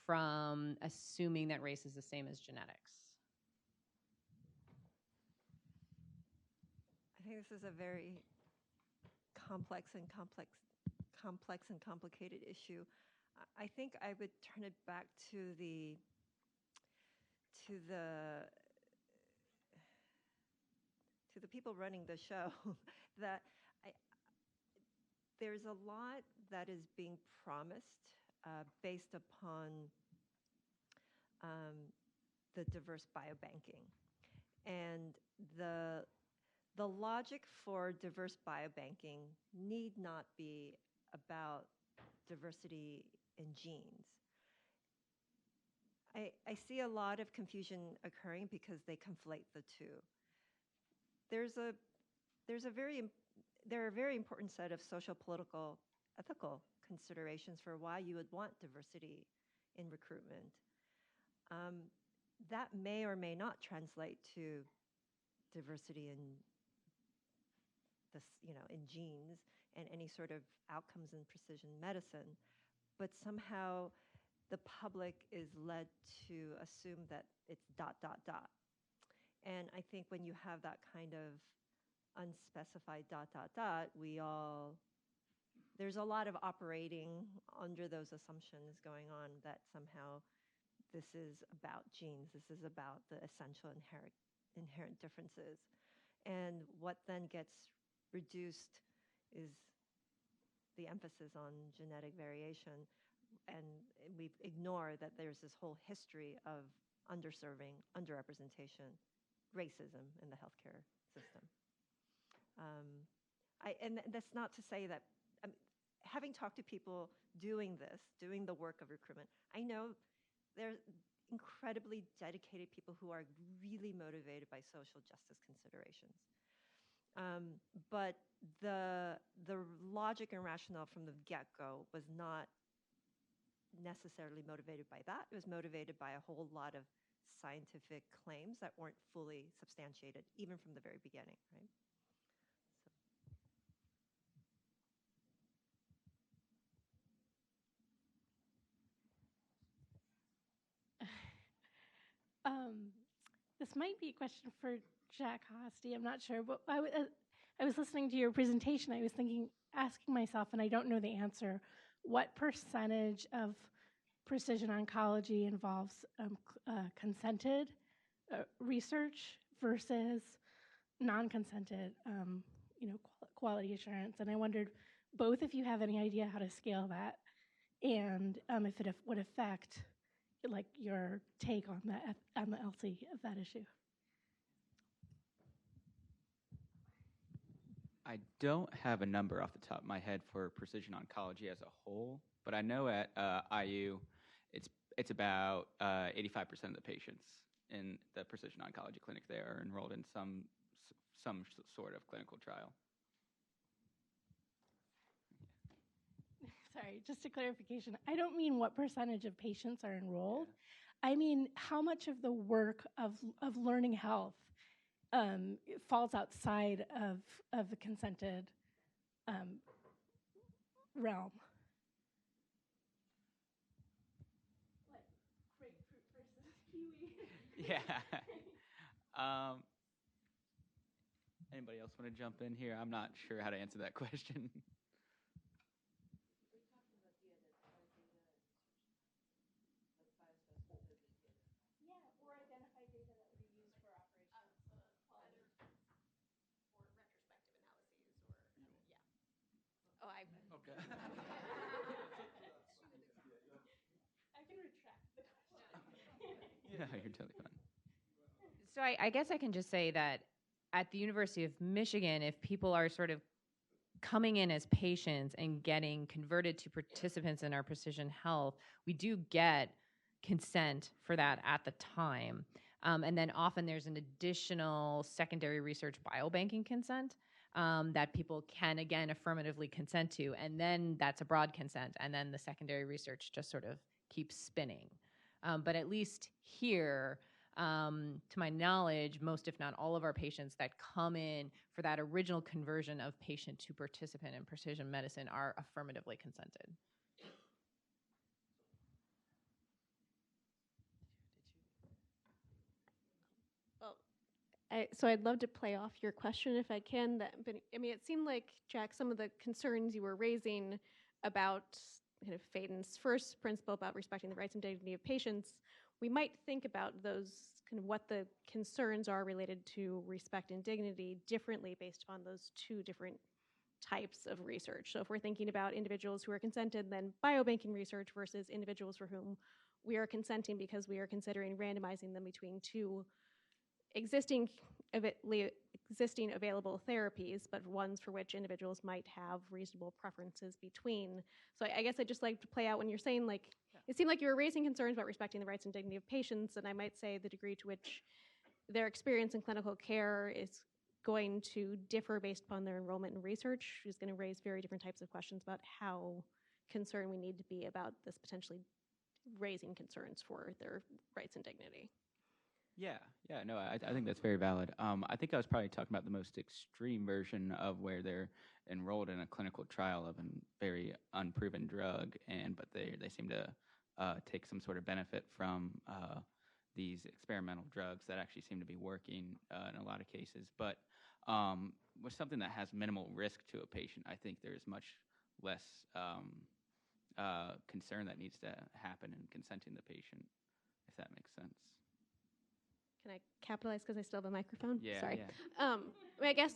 from assuming that race is the same as genetics. I think this is a very complex and complicated issue. I think I would turn it back to the people running the show that there's a lot that is being promised based upon the diverse biobanking. And the logic for diverse biobanking need not be about diversity in genes. I see a lot of confusion occurring because they conflate the two. There are a very important set of social, political, ethical considerations for why you would want diversity in recruitment. That may or may not translate to diversity in in genes and any sort of outcomes in precision medicine, but somehow the public is led to assume that it's ... And I think when you have that kind of unspecified ... there's a lot of operating under those assumptions going on that somehow this is about genes, this is about the essential inherent differences. And what then gets reduced is the emphasis on genetic variation, and we ignore that there's this whole history of underserving, underrepresentation, racism in the healthcare system. And that's not to say that, having talked to people doing the work of recruitment, I know they're incredibly dedicated people who are really motivated by social justice considerations. But the logic and rationale from the get-go was not necessarily motivated by that. It was motivated by a whole lot of scientific claims that weren't fully substantiated, even from the very beginning, right? This might be a question for Jack Hosty. I'm not sure, but I was listening to your presentation. I was asking myself, and I don't know the answer, what percentage of precision oncology involves consented research versus non-consented, quality assurance? And I wondered both if you have any idea how to scale that, and if it would affect like your take on the ELSI of that issue. I don't have a number off the top of my head for precision oncology as a whole, but I know at IU, it's about 85% of the patients in the precision oncology clinic there are enrolled in some sort of clinical trial. Sorry, just a clarification. I don't mean what percentage of patients are enrolled. Yeah. I mean how much of the work of learning health falls outside of the consented realm. Like grapefruit versus kiwi. Yeah. Anybody else want to jump in here? I'm not sure how to answer that question. You're totally fine. So I guess I can just say that at the University of Michigan, if people are sort of coming in as patients and getting converted to participants in our precision health, we do get consent for that at the time. And then often there's an additional secondary research biobanking consent that people can, again, affirmatively consent to. And then that's a broad consent. And then the secondary research just sort of keeps spinning. But at least here, to my knowledge, most, if not all of our patients that come in for that original conversion of patient to participant in precision medicine are affirmatively consented. So I'd love to play off your question if I can. But I mean, it seemed like, Jack, some of the concerns you were raising about kind of Faden's first principle about respecting the rights and dignity of patients, we might think about those kind of what the concerns are related to respect and dignity differently based upon those two different types of research. So if we're thinking about individuals who are consented, then biobanking research versus individuals for whom we are consenting because we are considering randomizing them between two existing available therapies, but ones for which individuals might have reasonable preferences between. So I guess I'd just like to play out when you're saying, like, it seemed like you were raising concerns about respecting the rights and dignity of patients, and I might say the degree to which their experience in clinical care is going to differ based upon their enrollment in research is going to raise very different types of questions about how concerned we need to be about this potentially raising concerns for their rights and dignity. Yeah, no, I think that's very valid. I think I was probably talking about the most extreme version of where they're enrolled in a clinical trial of a very unproven drug, but they seem to take some sort of benefit from these experimental drugs that actually seem to be working in a lot of cases. But with something that has minimal risk to a patient, I think there's much less concern that needs to happen in consenting the patient, if that makes sense. Can I capitalize because I still have a microphone? Yeah. Sorry. Yeah. I guess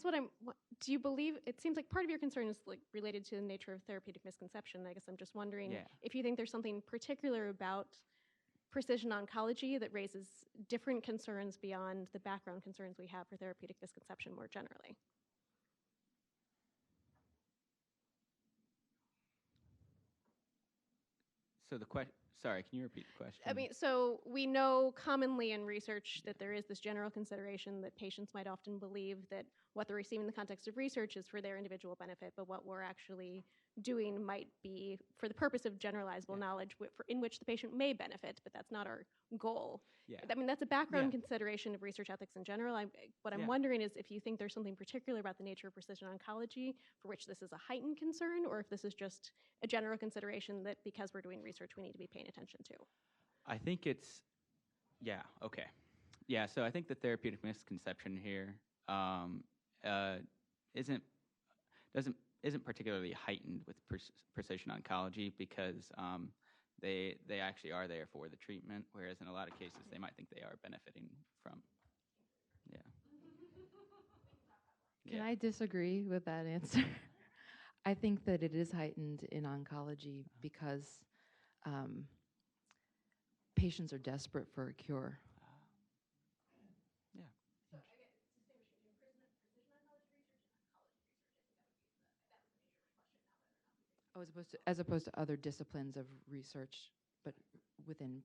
do you believe, it seems like part of your concern is like related to the nature of therapeutic misconception. I guess I'm just wondering if you think there's something particular about precision oncology that raises different concerns beyond the background concerns we have for therapeutic misconception more generally. So sorry, can you repeat the question? I mean, so we know commonly in research that there is this general consideration that patients might often believe that what they're receiving in the context of research is for their individual benefit, but what we're actually doing might be for the purpose of generalizable knowledge in which the patient may benefit, but that's not our goal. Yeah. I mean, that's a background consideration of research ethics in general. What I'm wondering is if you think there's something particular about the nature of precision oncology for which this is a heightened concern, or if this is just a general consideration that because we're doing research, we need to be paying attention to. I think it's, okay. Yeah, so I think the therapeutic misconception here isn't particularly heightened with precision oncology because they actually are there for the treatment, whereas in a lot of cases they might think they are benefiting from. Yeah. Can I disagree with that answer? I think that it is heightened in oncology because patients are desperate for a cure. As opposed to other disciplines of research, but within.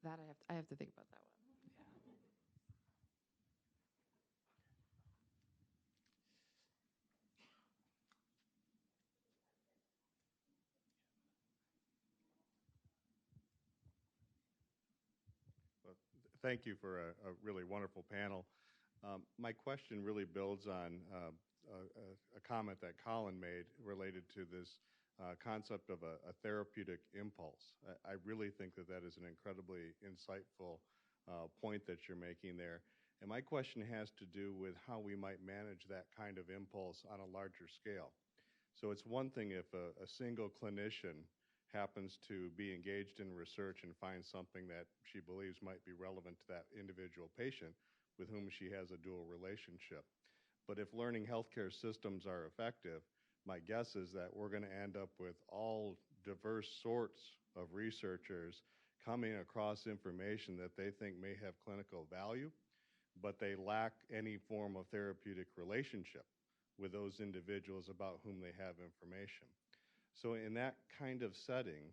That I have to think about that one. Thank you for a really wonderful panel. My question really builds on a comment that Colin made related to this concept of a therapeutic impulse. I really think that is an incredibly insightful point that you're making there. And my question has to do with how we might manage that kind of impulse on a larger scale. So it's one thing if a single clinician happens to be engaged in research and finds something that she believes might be relevant to that individual patient with whom she has a dual relationship. But if learning healthcare systems are effective, my guess is that we're going to end up with all diverse sorts of researchers coming across information that they think may have clinical value, but they lack any form of therapeutic relationship with those individuals about whom they have information. So in that kind of setting,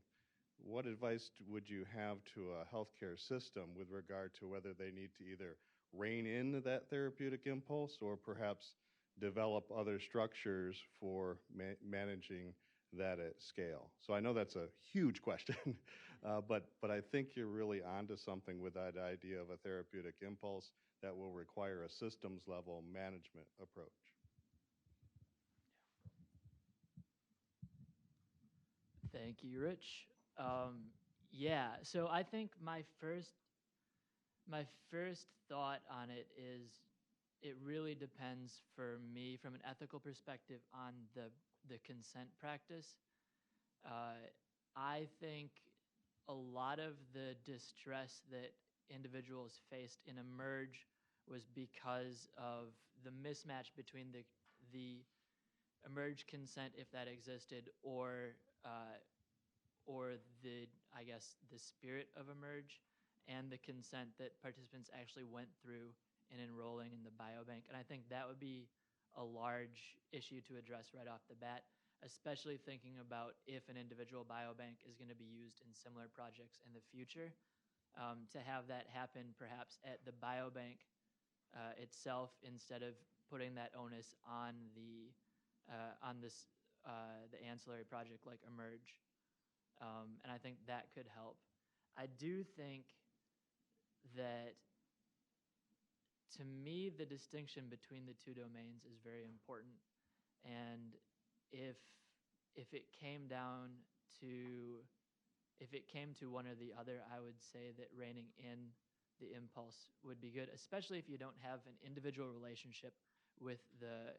what advice would you have to a healthcare system with regard to whether they need to either rein in that therapeutic impulse or perhaps develop other structures for managing that at scale? So I know that's a huge question, but I think you're really onto something with that idea of a therapeutic impulse that will require a systems level management approach. Thank you, Rich. Yeah, so I think my first thought on it is it really depends for me from an ethical perspective on the consent practice. I think a lot of the distress that individuals faced in eMERGE was because of the mismatch between the eMERGE consent, if that existed, or the, I guess, the spirit of eMERGE and the consent that participants actually went through in enrolling in the biobank. And I think that would be a large issue to address right off the bat, especially thinking about if an individual biobank is going to be used in similar projects in the future. To have that happen perhaps at the biobank itself instead of putting that onus on the ancillary project like eMERGE. And I think that could help. I do think that, to me, the distinction between the two domains is very important. And if it came down to one or the other, I would say that reining in the impulse would be good, especially if you don't have an individual relationship with the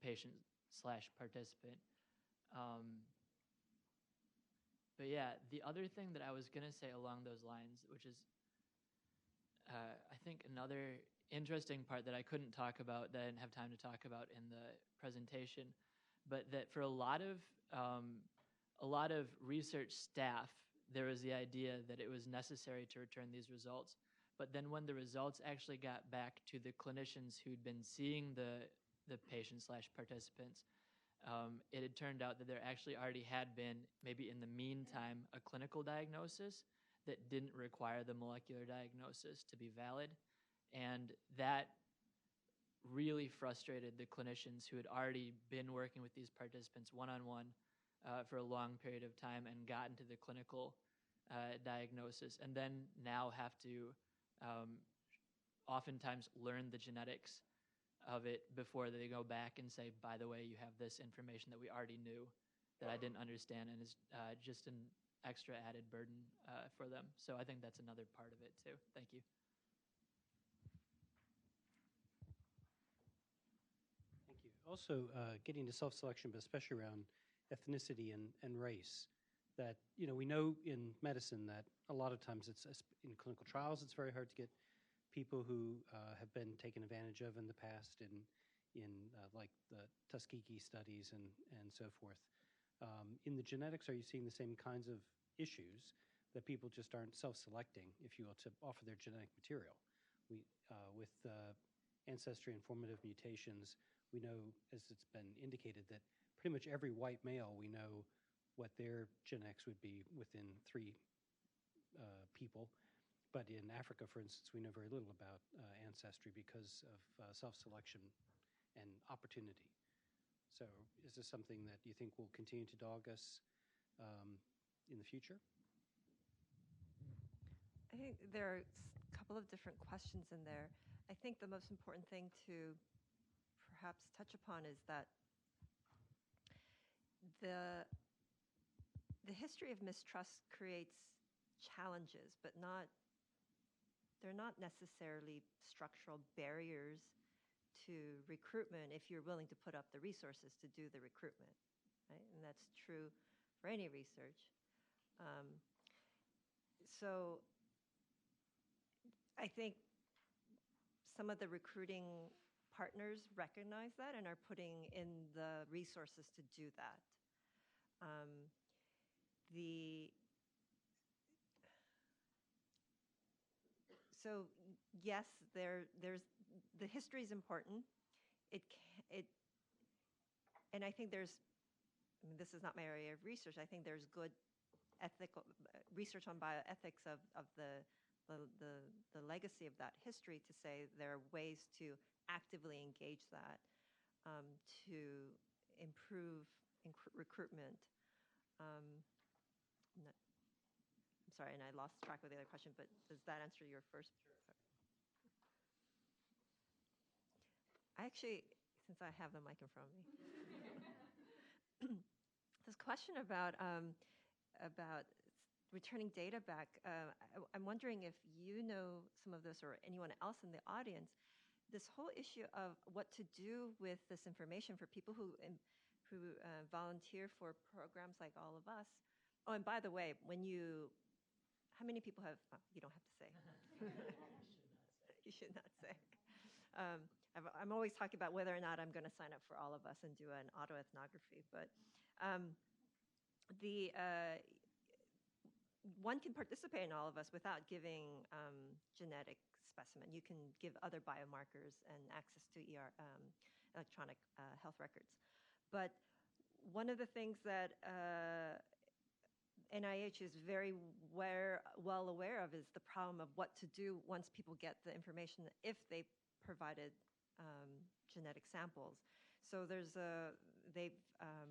patient/participant. But yeah, the other thing that I was going to say along those lines, which is I think another interesting part that I couldn't talk about, that I didn't have time to talk about in the presentation, but that for a lot of research staff, there was the idea that it was necessary to return these results. But then when the results actually got back to the clinicians who'd been seeing the patient/participants, it had turned out that there actually already had been, maybe in the meantime, a clinical diagnosis that didn't require the molecular diagnosis to be valid. And that really frustrated the clinicians who had already been working with these participants one-on-one for a long period of time and gotten to the clinical diagnosis, and then now have to oftentimes learn the genetics of it before they go back and say, by the way, you have this information that we already knew that I didn't understand, and is just an extra added burden for them. So I think that's another part of it too. Thank you. Thank you. Also, getting to self-selection, but especially around ethnicity and race, that, you know, we know in medicine that a lot of times it's in clinical trials, it's very hard to get people who have been taken advantage of in the past in like the Tuskegee studies and so forth. In the genetics, are you seeing the same kinds of issues that people just aren't self-selecting, if you will, to offer their genetic material? With ancestry informative mutations, we know, as it's been indicated, that pretty much every white male, we know what their genetics would be within 3 people. But in Africa, for instance, we know very little about ancestry because of self-selection and opportunity. So is this something that you think will continue to dog us in the future? I think there are a couple of different questions in there. I think the most important thing to perhaps touch upon is that the history of mistrust creates challenges, but they're not necessarily structural barriers to recruitment if you're willing to put up the resources to do the recruitment, right? And that's true for any research. So I think some of the recruiting partners recognize that and are putting in the resources to do that. So yes, there's the history is important. And I think there's, I mean, this is not my area of research. I think there's good ethical research on bioethics of the legacy of that history to say there are ways to actively engage that to improve recruitment. I'm sorry, and I lost track of the other question, but does that answer your first? I actually, since I have the mic in front of me, this question about returning data back, I'm wondering if you know some of this or anyone else in the audience, this whole issue of what to do with this information for people who volunteer for programs like All of Us. Oh, and by the way, how many people have, you don't have to say. You should not say. I'm always talking about whether or not I'm going to sign up for All of Us and do an autoethnography, but one can participate in All of Us without giving genetic specimen. You can give other biomarkers and access to electronic health records. But one of the things that NIH is very well aware of is the problem of what to do once people get the information if they provided genetic samples. So they've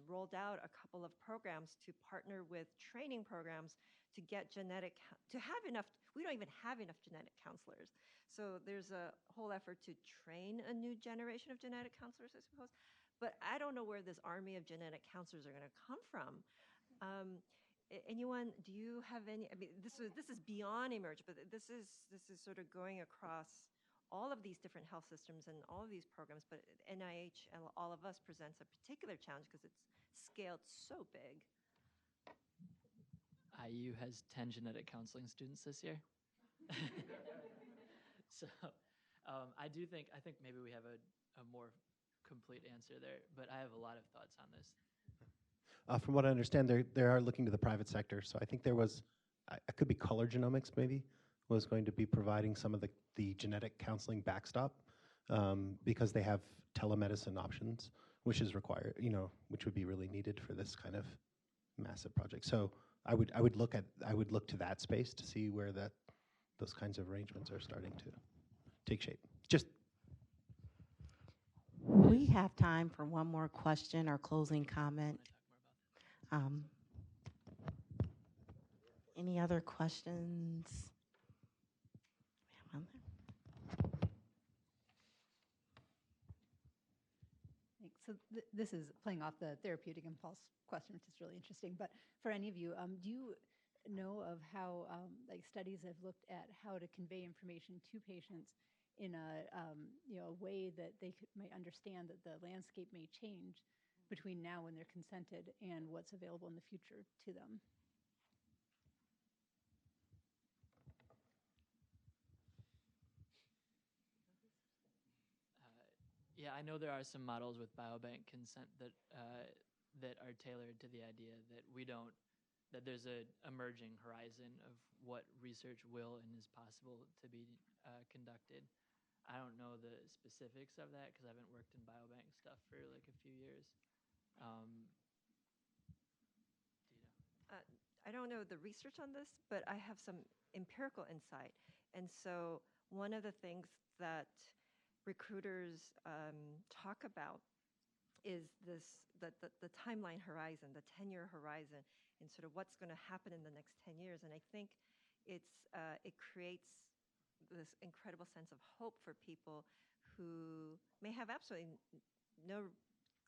rolled out a couple of programs to partner with training programs to get to have enough, we don't even have enough genetic counselors. So there's a whole effort to train a new generation of genetic counselors, I suppose. But I don't know where this army of genetic counselors are going to come from. Anyone, do you have any, I mean, this is beyond emerge, but this is sort of going across all of these different health systems and all of these programs, but NIH and All of Us presents a particular challenge because it's scaled so big. IU has 10 genetic counseling students this year. So I think maybe we have a more complete answer there, but I have a lot of thoughts on this. From what I understand, they are looking to the private sector. So I think there was, it could be Color Genomics maybe, was going to be providing some of the genetic counseling backstop because they have telemedicine options, which is required, which would be really needed for this kind of massive project. So I would look to that space to see where those kinds of arrangements are starting to take shape. We have time for one more question or closing comment. Any other questions? Thanks. So this is playing off the therapeutic impulse question, which is really interesting. But for any of you, do you know of how studies have looked at how to convey information to patients in a way that they might understand that the landscape may change between now when they're consented and what's available in the future to them? Yeah, I know there are some models with biobank consent that are tailored to the idea that there's an emerging horizon of what research will and is possible to be conducted. I don't know the specifics of that because I haven't worked in biobank stuff for like a few years. I don't know the research on this, but I have some empirical insight. And so one of the things that recruiters talk about is the timeline horizon, the 10-year horizon, and sort of what's going to happen in the next 10 years. And I think it creates this incredible sense of hope for people who may have absolutely no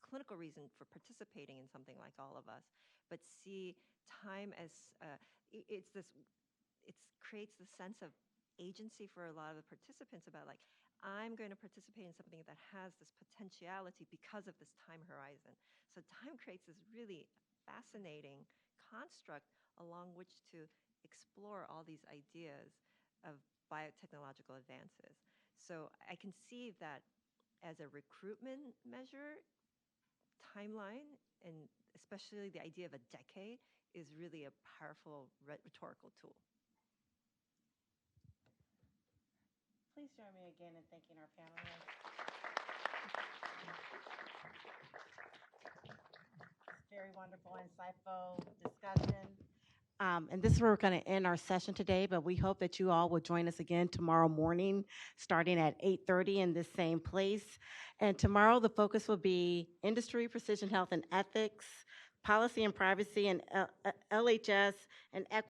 clinical reason for participating in something like All of Us, but see time as it creates the sense of agency for a lot of the participants about like, I'm going to participate in something that has this potentiality because of this time horizon. So time creates this really fascinating construct along which to explore all these ideas of biotechnological advances. So I can see that as a recruitment measure, timeline, and especially the idea of a decade, is really a powerful rhetorical tool. Please join me again in thanking our panelists. Very wonderful, insightful discussion. And this is where we're going to end our session today, but we hope that you all will join us again tomorrow morning, starting at 8:30 in this same place. And tomorrow the focus will be industry, precision health and ethics, policy and privacy, and LHS, and equity.